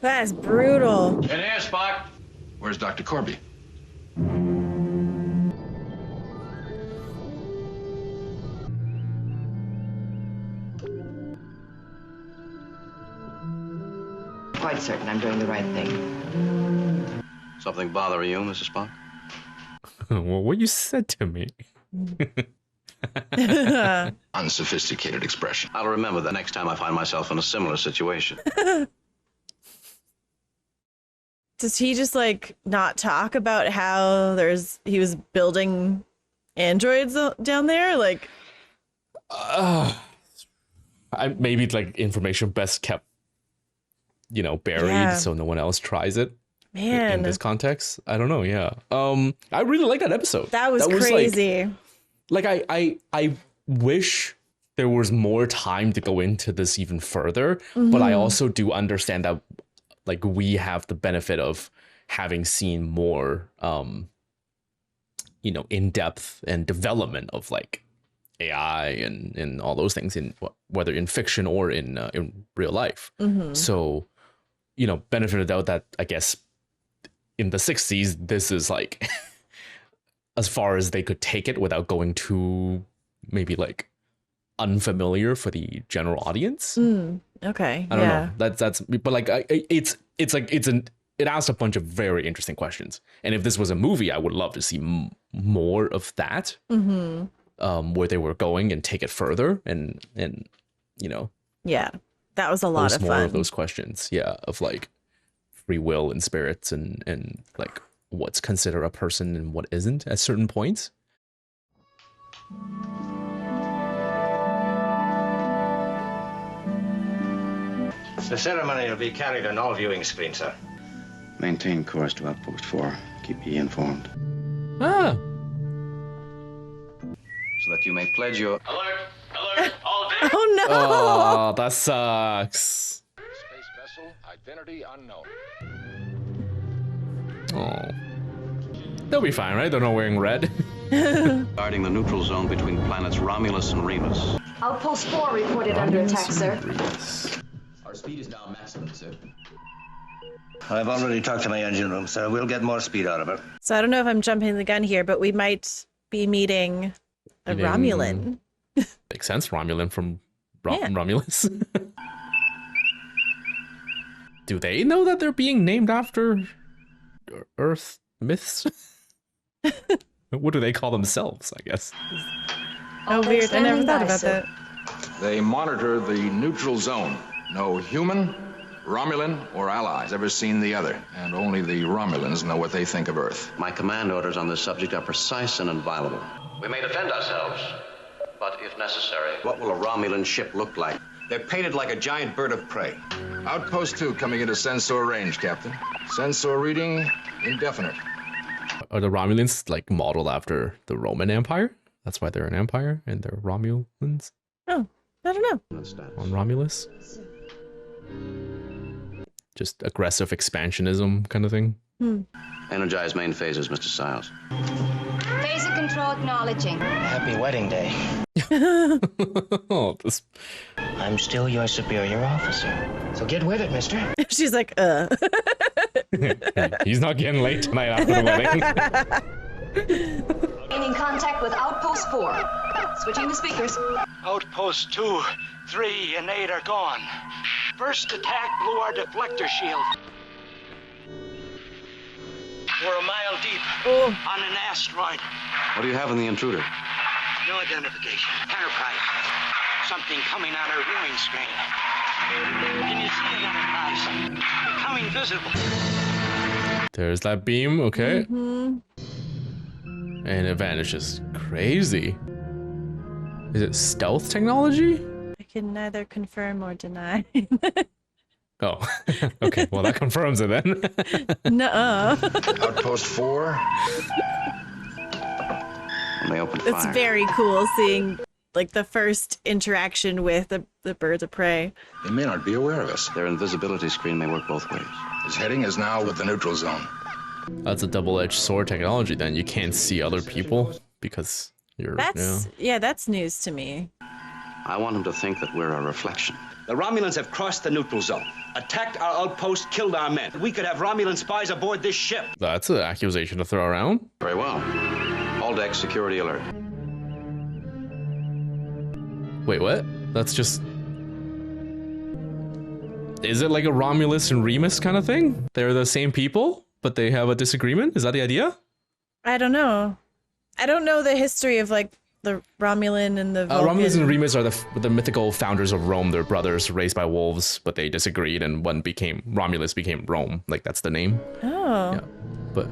That's brutal. In here, Spock. Where's Dr. Corby? Quite certain I'm doing the right thing. Something bother you, Mrs. Spock? Well, what you said to me. Unsophisticated expression. I'll remember that next time I find myself in a similar situation. Does he just, like, not talk about how he was building androids down there? Like, maybe like information best kept, buried so no one else tries it. Man, in this context, I don't know. Yeah, I really like that episode. That was crazy. I wish there was more time to go into this even further, but I also do understand that, like, we have the benefit of having seen more, in depth and development of, like, AI and all those things whether in fiction or in real life. So, benefit of the doubt that, I guess, in the 60s, this is like as far as they could take it without going too maybe like unfamiliar for the general audience. Okay. I don't know. That's but like it asks a bunch of very interesting questions. And if this was a movie, I would love to see more of that. Where they were going and take it further and you know. Yeah. That was a lot of fun. More of those questions. Yeah, of like free will and spirits and like what's considered a person and what isn't at certain points. The ceremony will be carried on all viewing screens, sir. Maintain course to Outpost 4. Keep me informed. Ah. So that you may pledge your... Alert! Alert! All day! Oh, no! Oh, that sucks. Space vessel, identity unknown. Oh. They'll be fine, right? They're not wearing red. Guarding the neutral zone between planets Romulus and Remus. Outpost 4 reported under attack, sir. Our speed is now maximum, sir. I've already talked to my engine room, sir. We'll get more speed out of her. So I don't know if I'm jumping the gun here, but we might be meeting a Romulan. Makes sense. Romulan from Romulus. Do they know that they're being named after Earth myths? What do they call themselves, I guess? Oh, weird. I never thought about that. They monitor the neutral zone. No human, Romulan, or allies ever seen the other. And only the Romulans know what they think of Earth. My command orders on this subject are precise and inviolable. We may defend ourselves, but if necessary, what will a Romulan ship look like? They're painted like a giant bird of prey. Outpost 2 coming into sensor range, Captain. Sensor reading indefinite. Are the Romulans like modeled after the Roman Empire? That's why they're an empire and they're Romulans? Oh, I don't know. On Romulus? Just aggressive expansionism kind of thing? Energize main phases, Mr. Siles. Phaser control acknowledging. Happy wedding day. Oh, this... I'm still your superior officer. So get with it, mister. She's like, He's not getting late tonight after the wedding. Gaining contact with Outpost 4. Switching to speakers. Outpost 2, 3, and 8 are gone. First attack blew our deflector shield. We're a mile deep on an asteroid. What do you have in the intruder? No identification. Enterprise. Something coming on our viewing screen. Can you see it, Enterprise? Becoming visible. There's that beam, okay. And it vanishes. Crazy. Is it stealth technology? I can neither confirm or deny. Oh, okay. Well, that confirms it then. Nuh-uh. Outpost 4. They open fire. It's very cool seeing like the first interaction with the birds of prey. They may not be aware of us. Their invisibility screen may work both ways. His heading is now with the neutral zone. That's a double-edged sword technology then. You can't see other people because you're... That's news to me. I want him to think that we're a reflection. The Romulans have crossed the neutral zone, attacked our outpost, killed our men. We could have Romulan spies aboard this ship. That's an accusation to throw around. Very well. All deck security alert. Wait, what? That's just... Is it like a Romulus and Remus kind of thing? They're the same people, but they have a disagreement? Is that the idea? I don't know. I don't know the history of like the Romulan and the Vulcan. Romulus and Remus are the mythical founders of Rome. They're brothers raised by wolves, but they disagreed, and Romulus became Rome. Like, that's the name. Oh. Yeah, but...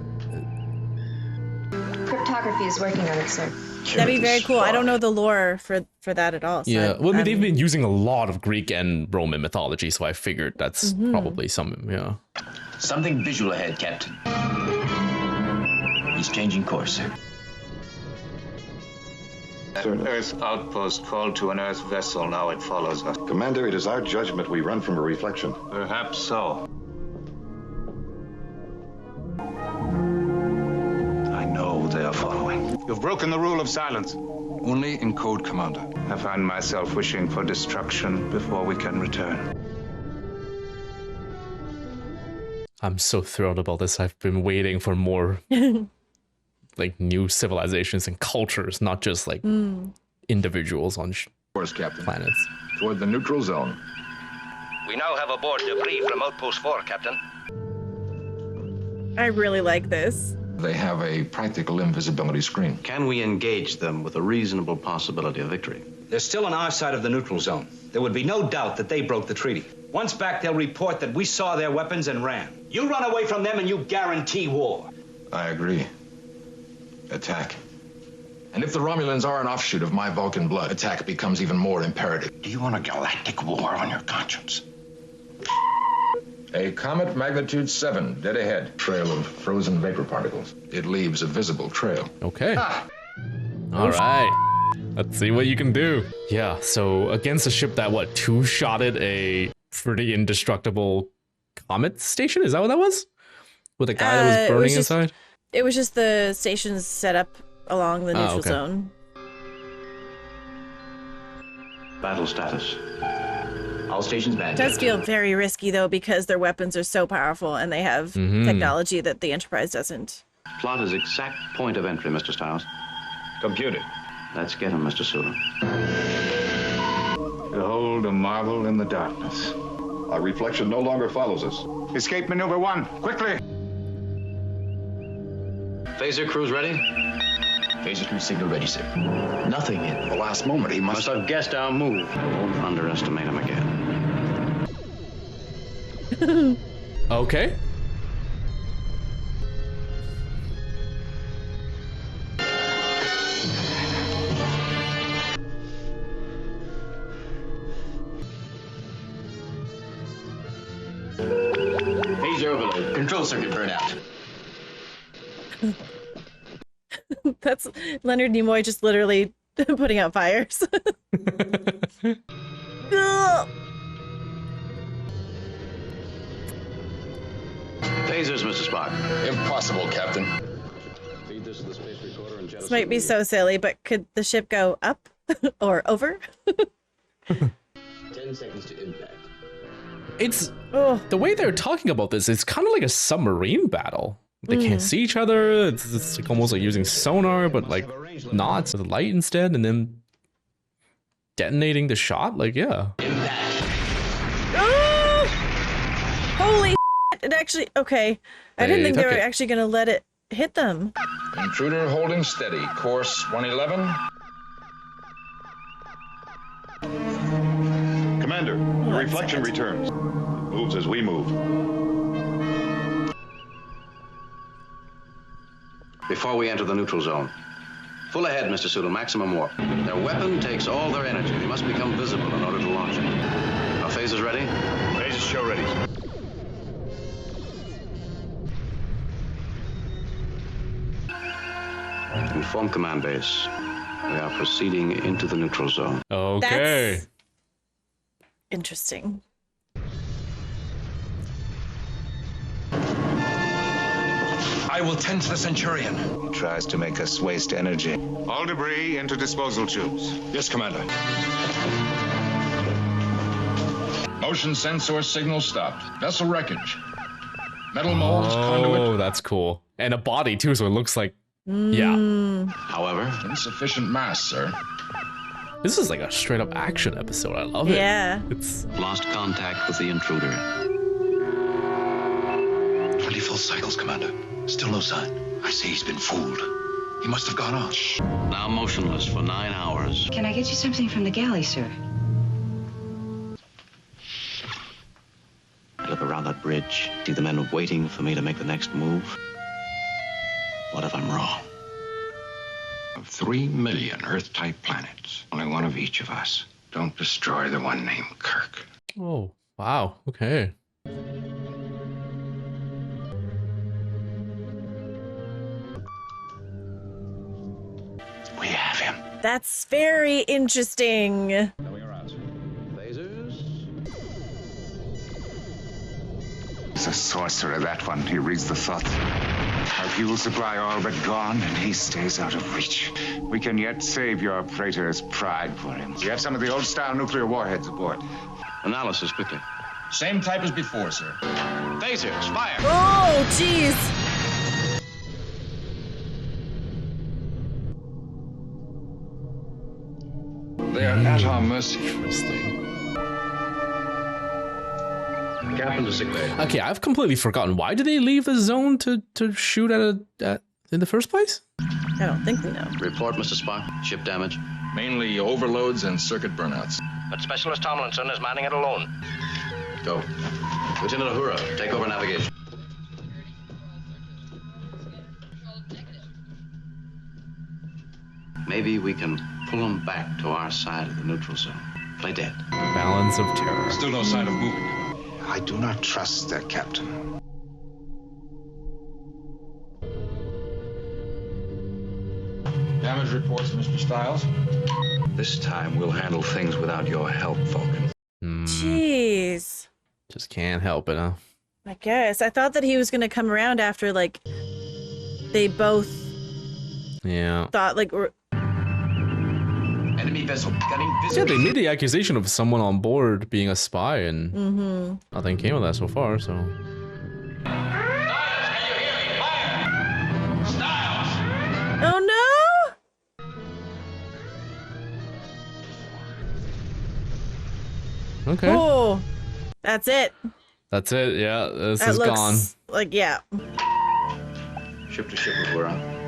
Cryptography is working on it, sir. That'd be very cool. I don't know the lore for that at all. So yeah, well, I mean, they've been using a lot of Greek and Roman mythology, so I figured that's probably some, yeah. Something visual ahead, Captain. He's changing course, sir. An Earth outpost called to an Earth vessel. Now it follows us. Commander, it is our judgment we run from a reflection. Perhaps so. I know they are following. You've broken the rule of silence. Only in code, Commander. I find myself wishing for destruction before we can return. I'm so thrilled about this. I've been waiting for more like new civilizations and cultures, not just like individuals on course, Captain. planets. Toward the neutral zone. We now have aboard debris from Outpost 4, Captain. I really like this. They have a practical invisibility screen. Can we engage them with a reasonable possibility of victory? They're still on our side of the neutral zone. There would be no doubt that they broke the treaty. Once back, they'll report that we saw their weapons and ran. You run away from them and you guarantee war. I agree. Attack. And if the Romulans are an offshoot of my Vulcan blood, attack becomes even more imperative. Do you want a galactic war on your conscience? A comet magnitude 7, dead ahead. Trail of frozen vapor particles. It leaves a visible trail. Okay. All right. Let's see what you can do. Yeah, so against a ship that, what, two-shotted a pretty indestructible comet station? Is that what that was? With a guy that was burning inside? It was just the stations set up along the neutral okay. zone. Battle status. All stations manned. It does feel very risky, though, because their weapons are so powerful and they have technology that the Enterprise doesn't. Plot his exact point of entry, Mr. Stiles. Computed. Let's get him, Mr. Sulu. Behold a marvel in the darkness. Our reflection no longer follows us. Escape maneuver 1, quickly! Phaser crews ready? Phaser crew signal ready, sir. Nothing in the last moment. He Must have guessed our move. Don't underestimate him again. Okay. Phaser overload. Control circuit burnout. That's Leonard Nimoy just literally putting out fires. Phasers, Mr. Spock. Impossible, Captain. Feed this to the space recorder and This might be so silly, but could the ship go up or over? 10 seconds to impact. It's the way they're talking about this. It's kind of like a submarine battle. They can't see each other. It's like almost like using sonar, but like not with light instead, and then detonating the shot. Like, yeah. Oh! Holy shit. It actually, okay. I didn't think they were actually going to let it hit them. Intruder holding steady. Course 111. Commander, the reflection returns. It moves as we move. Before we enter the neutral zone. Full ahead, Mr. Sulu, maximum warp. Their weapon takes all their energy. They must become visible in order to launch it. Are phasers ready? Phasers show ready. Inform command base. We are proceeding into the neutral zone. Okay. That's interesting. I will tend to the Centurion. He tries to make us waste energy. All debris into disposal tubes. Yes, Commander. Motion sensor signal stopped. Vessel wreckage. Metal molds, conduit. Oh, that's cool. And a body too, so it looks like, yeah. However, insufficient mass, sir. This is like a straight up action episode. I love it. Yeah. It's lost contact with the intruder. 20 full cycles, Commander. Still no sign. I say he's been fooled. He must have gone on. Now motionless for 9 hours. Can I get you something from the galley, sir? I look around that bridge, see the men waiting for me to make the next move. What if I'm wrong? Of 3 million Earth-type planets, only one of each of us. Don't destroy the one named Kirk. oh wow. Okay. We have him. That's very interesting. He's a sorcerer, that one. He reads the thought. Our fuel supply all but gone, and he stays out of reach. We can yet save your praetor's pride for him. We have some of the old-style nuclear warheads aboard. Analysis quickly. Same type as before, sir. Phasers, fire! Oh, jeez. They They're at our mercy. Interesting. Captain to sick bay. Okay, I've completely forgotten. Why did they leave the zone to shoot at in the first place? I don't think we know. Report, Mr. Spock. Ship damage. Mainly overloads and circuit burnouts. But Specialist Tomlinson is manning it alone. Go. Lieutenant Uhura, take over navigation. Maybe we can pull them back to our side of the neutral zone. Play dead. Balance of terror. Still no sign of movement. I do not trust their captain. Damage reports, Mr. Stiles. This time we'll handle things without your help, Vulcan. Jeez. Just can't help it, huh? I guess. I thought that he was going to come around after, like, they both thought, like, Enemy vessel getting Yeah, visible. they made the accusation of someone on board being a spy, and nothing came of that so far, so... Oh, no! Okay. Oh, that's it. That's it, yeah. This That is looks gone. like, yeah. Ship to ship, Uhura.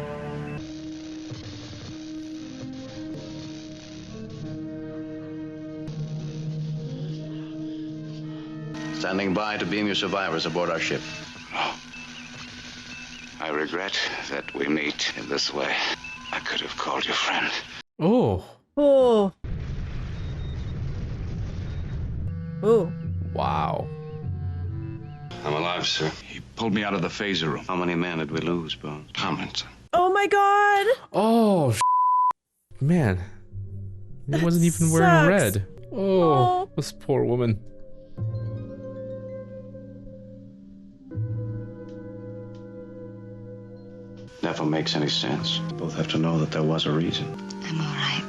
Standing by to beam your survivors aboard our ship. I regret that we meet in this way. I could have called you friend. Oh. Oh. Oh. Wow. I'm alive, sir. He pulled me out of the phaser room. How many men did we lose, Bones? Tomlinson. Oh my god. Oh, man. He wasn't even wearing red. Oh, this poor woman. Never makes any sense. Both have to know that there was a reason. I'm all right.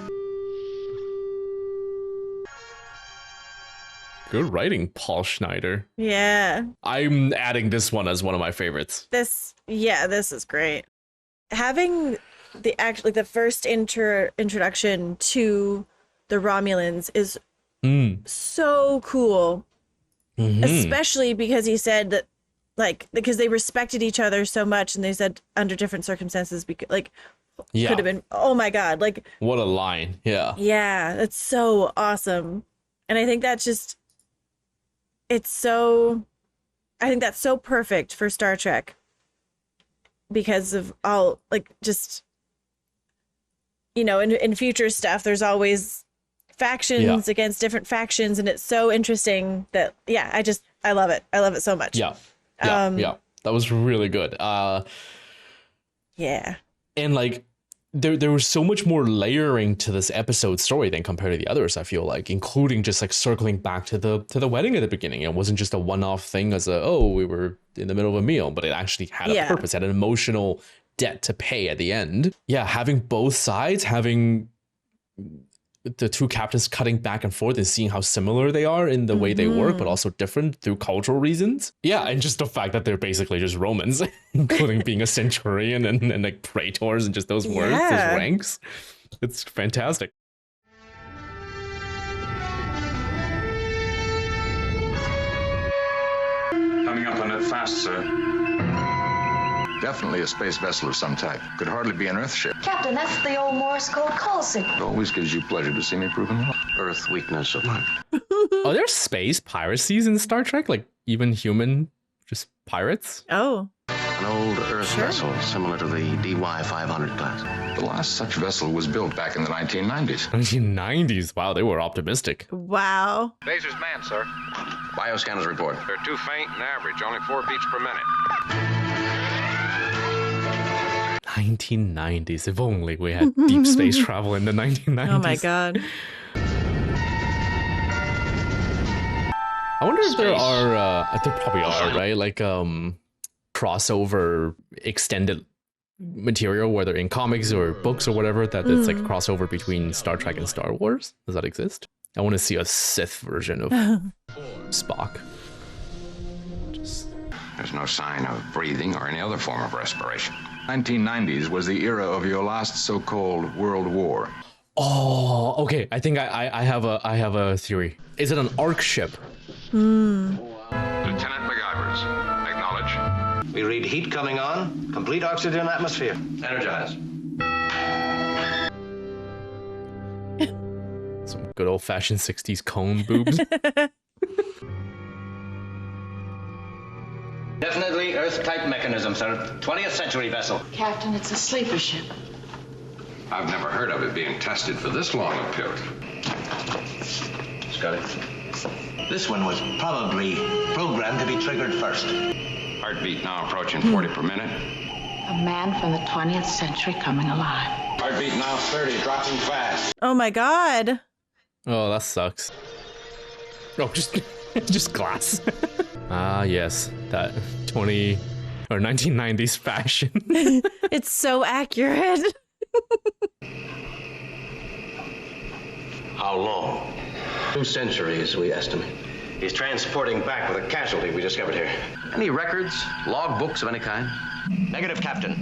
Good writing, Paul Schneider. Yeah. I'm adding this one as one of my favorites. This is great. Having the first introduction to the Romulans is so cool. Especially because he said that, like, because they respected each other so much, and they said under different circumstances, could have been, oh my god, like, what a line. Yeah, that's so awesome. And I think that's just, I think that's so perfect for Star Trek because of all, like, just, you know, in future stuff, there's always factions against different factions, and it's so interesting that, I love it. I love it so much. Yeah, that was really good. Yeah. And, like, there was so much more layering to this episode story than compared to the others, I feel like, including just, like, circling back to the wedding at the beginning. It wasn't just a one-off thing as we were in the middle of a meal, but it actually had a purpose, had an emotional debt to pay at the end. Yeah, having both sides, having the two captains cutting back and forth and seeing how similar they are in the way they work, but also different through cultural reasons. Yeah, and just the fact that they're basically just Romans, including being a centurion and like praetors and just those words, those ranks. It's fantastic. Coming up on it fast, sir. Definitely a space vessel of some type. Could hardly be an Earth ship. Captain, that's the old Morse code call signal. It always gives you pleasure to see me proven wrong. Earth weakness of mine. Are there space piracies in Star Trek? Like, even human, just pirates? Oh. An old Earth vessel similar to the DY-500 class. The last such vessel was built back in the 1990s. 1990s? Wow, they were optimistic. Wow. Phaser's manned, sir. Bioscanners report. They're too faint and average, only 4 beats per minute. 1990s. If only we had deep space travel in the 1990s. Oh my god. I wonder if there are, there probably are, right? Like, crossover extended material, whether in comics or books or whatever, that it's like a crossover between Star Trek and Star Wars. Does that exist? I want to see a Sith version of Spock. There's no sign of breathing or any other form of respiration. 1990s was the era of your last so-called World War. Oh, okay. I think I have a theory. Is it an arc ship? Hmm. Lieutenant MacGyvers, acknowledge. We read heat coming on, complete oxygen atmosphere. Energize. Some good old-fashioned 60s cone boobs. Definitely Earth-type mechanism, sir. 20th century vessel. Captain, it's a sleeper ship. I've never heard of it being tested for this long a period. Scotty. This one was probably programmed to be triggered first. Heartbeat now approaching 40 per minute. A man from the 20th century coming alive. Heartbeat now 30, dropping fast. Oh my god. Oh, that sucks. Oh, just glass. Ah, yes, that 20 or 1990s fashion. It's so accurate. How long? 2 centuries, we estimate. He's transporting back with a casualty we discovered here. Any records, log books of any kind? Negative, Captain.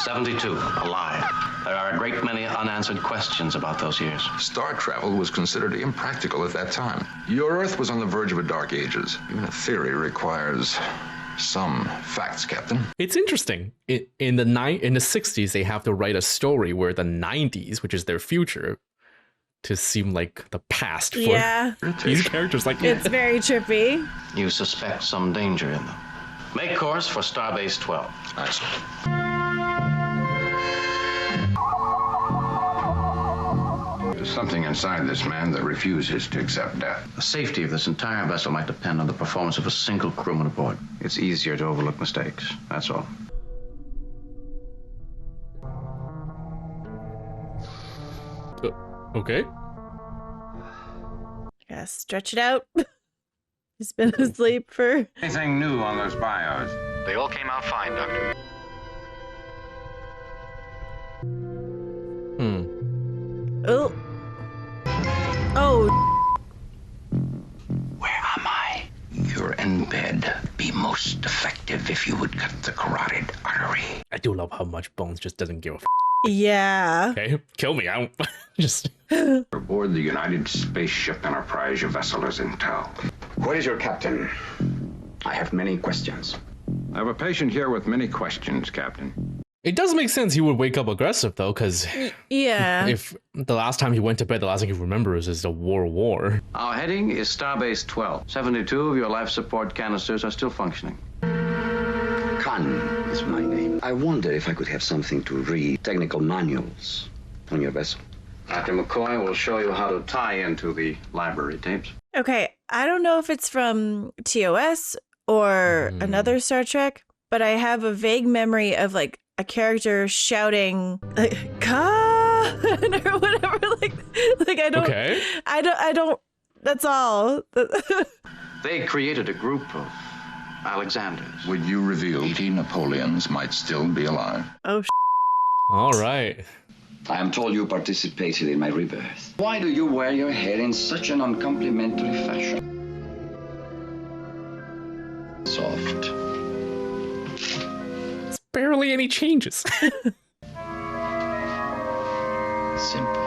72, alive. There are a great many unanswered questions about those years. Star travel was considered impractical at that time. Your Earth was on the verge of a dark ages. Even a theory requires some facts, Captain. It's interesting. In the 60s, they have to write a story where the 90s, which is their future, to seem like the past for these characters. Like it's very trippy. You suspect some danger in them. Make course for Starbase 12. Aye, sir. There's something inside this man that refuses to accept death. The safety of this entire vessel might depend on the performance of a single crewman aboard. It's easier to overlook mistakes, that's all. Okay. Yeah, stretch it out. He's been asleep for... Anything new on those bios? They all came out fine, Doctor. Oh. Oh. Where am I? You're in bed. Be most effective if you would cut the carotid artery. I do love how much Bones just doesn't give a Yeah. Okay, kill me. I don't just... Aboard the United Spaceship Enterprise, your vessel is in tow. What is your captain? I have many questions. I have a patient here with many questions, Captain. It does make sense he would wake up aggressive, though, because yeah, if the last time he went to bed, the last thing he remembers is the war. Our heading is Starbase 12. 72 of your life support canisters are still functioning. Khan is my name. I wonder if I could have something to read. Technical manuals on your vessel. Dr. McCoy will show you how to tie into the library tapes. Okay, I don't know if it's from TOS or another Star Trek, but I have a vague memory of like a character shouting like Khan or whatever. Like I don't. Okay. I don't. That's all. They created a group of Alexanders. Would you reveal 80 Napoleons might still be alive? Oh. All right. I am told you participated in my rebirth. Why do you wear your hair in such an uncomplimentary fashion? Soft. It's barely any changes. Simple.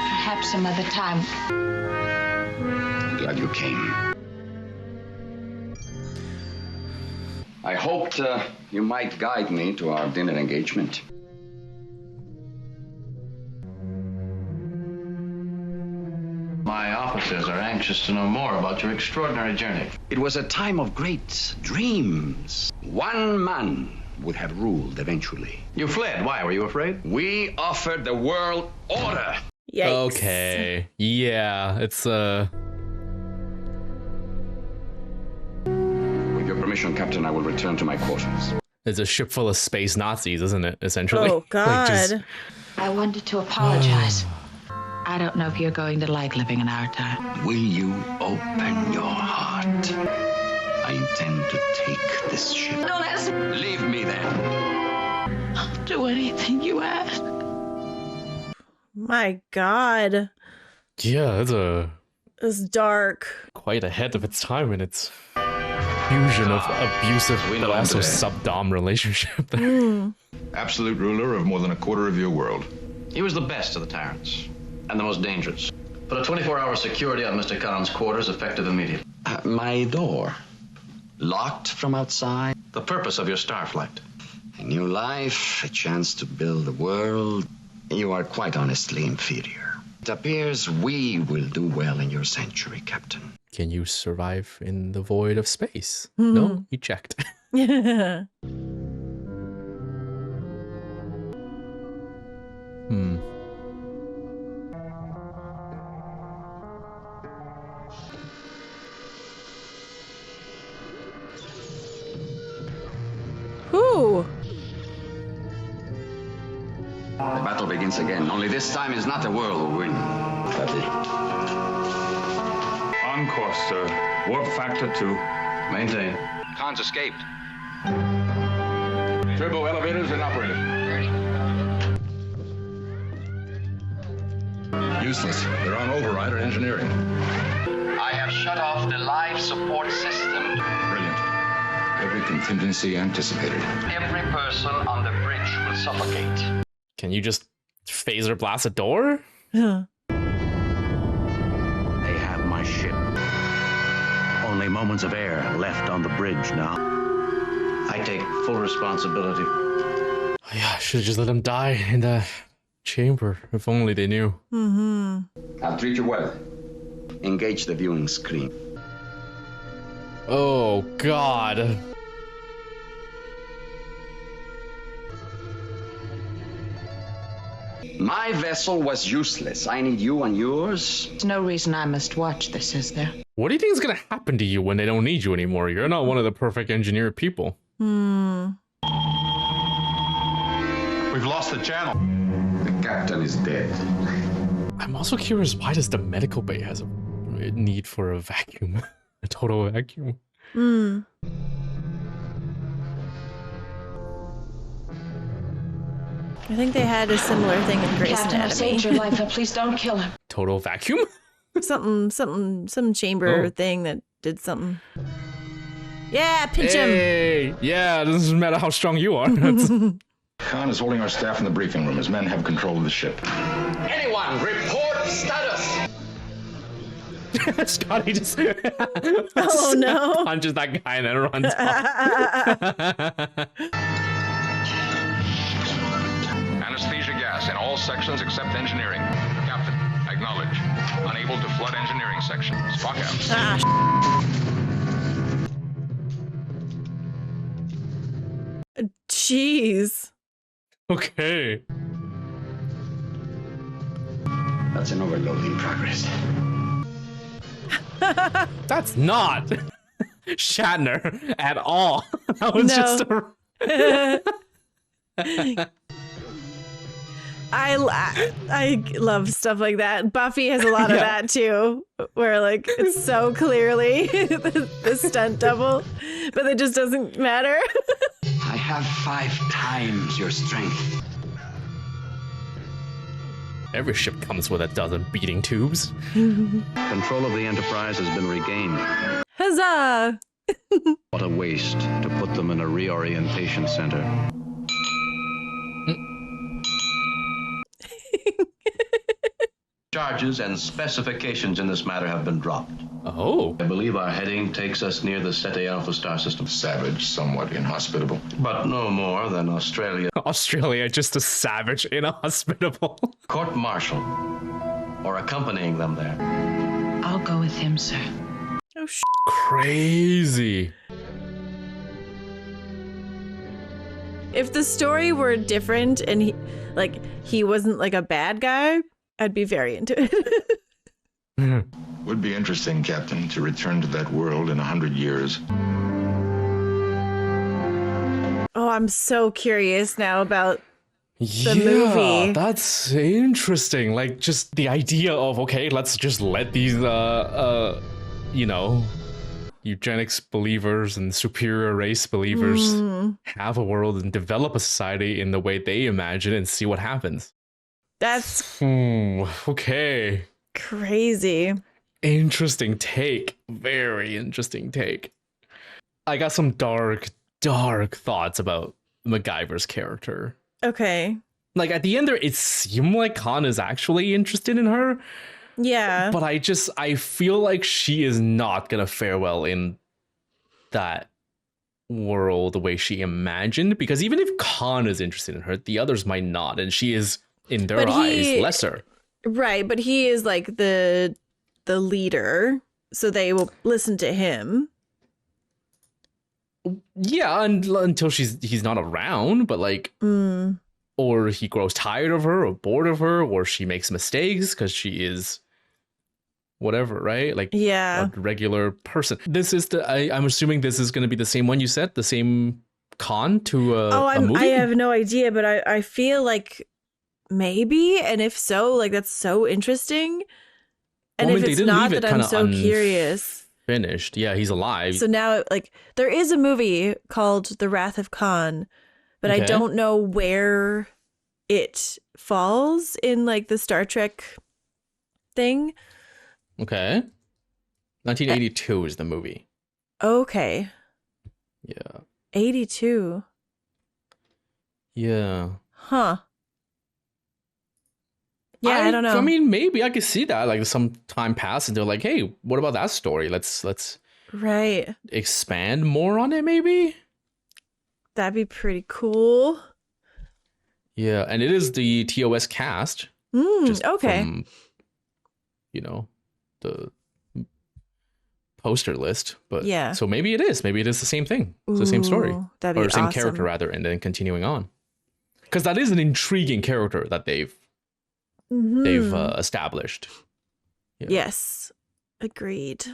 Perhaps some other time. I'm glad you came. I hoped you might guide me to our dinner engagement. My officers are anxious to know more about your extraordinary journey. It was a time of great dreams. One man would have ruled eventually. You fled. Why? Were you afraid? We offered the world order. Yikes. Okay. Yeah, it's With your permission, Captain, I will return to my quarters. It's a ship full of space Nazis, isn't it? Essentially. Oh God. Like just... I wanted to apologize. I don't know if you're going to like living in our time. Will you open your heart? I intend to take this ship. Don't ask me. Leave me then. I'll do anything you ask. My God. Yeah, It's dark. quite ahead of its time, and it's fusion of abusive We but know him also today. sub-dom relationship there. Absolute ruler of more than a quarter of your world. He was the best of the tyrants, and the most dangerous. Put a 24-hour security on Mr. Khan's quarters, effective immediately. My door. Locked from outside? The purpose of your star flight. A new life, a chance to build a world. You are quite honestly inferior. It appears we will do well in your century, Captain. Can you survive in the void of space? No, he checked. Whew. The battle begins again, only this time is not a whirlwind. On course, sir. Warp factor 2. Maintain. Khan's escaped. Turbo elevators inoperative. Useless. They're on override or engineering. I have shut off the life support system. Brilliant. Every contingency anticipated. Every person on the bridge will suffocate. Can you just phaser blast a door? They have my ship. Only moments of air left on the bridge now. I take full responsibility. Yeah, I should have just let him die in the chamber. If only they knew. I'll treat you well. Engage the viewing screen. Oh, God. My vessel was useless. I need you and yours. There's no reason I must watch this, is there? What do you think is going to happen to you when they don't need you anymore? You're not one of the perfect engineered people. We've lost the channel. The captain is dead. I'm also curious, why does the medical bay has a need for a vacuum? A total vacuum? I think they had a similar thing in Grey's Captain, I've saved your Anatomy. life. Now, please don't kill him. Total vacuum? Some chamber thing that did something. Yeah, pinch him. Hey, yeah, it doesn't matter how strong you are. That's- Khan is holding our staff in the briefing room. His men have control of the ship. Anyone, report status! Scotty just Oh no! punches that guy and then runs off. Anesthesia gas in all sections except engineering. Captain, acknowledge. Unable to flood engineering section. Spock out. Jeez. Okay. That's an overload in progress. That's not Shatner at all. That was No. just a... I love stuff like that. Buffy has a lot of that too, where like it's so clearly the stunt double, but it just doesn't matter. I have 5 times your strength. Every ship comes with a dozen beating tubes. Control of the Enterprise has been regained. Huzzah! What a waste to put them in a reorientation center. Charges and specifications in this matter have been dropped. Oh. I believe our heading takes us near the Ceti Alpha star system. Savage, somewhat inhospitable. But no more than Australia. Australia, just a savage, inhospitable. Court-martial. Or accompanying them there. I'll go with him, sir. Oh, Crazy. If the story were different and he wasn't like a bad guy, I'd be very into it. Would be interesting, Captain, to return to that world in 100 years. Oh, I'm so curious now about the Yeah, movie. that's interesting. Like, just the idea of, okay, let's just let these, eugenics believers and superior race believers have a world and develop a society in the way they imagine and see what happens. That's okay. Crazy. Interesting take. Very interesting take. I got some dark thoughts about MacGyver's character. Okay. Like at the end there, it seemed like Khan is actually interested in her. Yeah. But I feel like she is not gonna fare well in that world the way she imagined, because even if Khan is interested in her, the others might not, and she is in their eyes lesser. Right, but he is like the leader, so they will listen to him. Yeah, until he's not around, but like, or he grows tired of her or bored of her, or she makes mistakes because she is whatever, right? Like, yeah, a regular person. This is I'm assuming this is going to be the same one you said, the same Khan to a movie? I have no idea, but I feel like maybe, and if so, like that's so interesting. And if it's not, that I'm so curious. Finished. Yeah, he's alive. So now, like, there is a movie called The Wrath of Khan, but I don't know where it falls in like the Star Trek thing. Okay. 1982 is the movie. Okay. Yeah. 82. Yeah. Huh. Yeah, I don't know. I mean, maybe I could see that. Like some time passed and they're like, hey, what about that story? Let's right expand more on it, maybe. That'd be pretty cool. Yeah, and it is the TOS cast. Okay. From, the poster list, but yeah. So maybe it is the same thing. It's the same story, that'd be or same awesome. character rather, and then continuing on, because that is an intriguing character that they've established. Yes, agreed.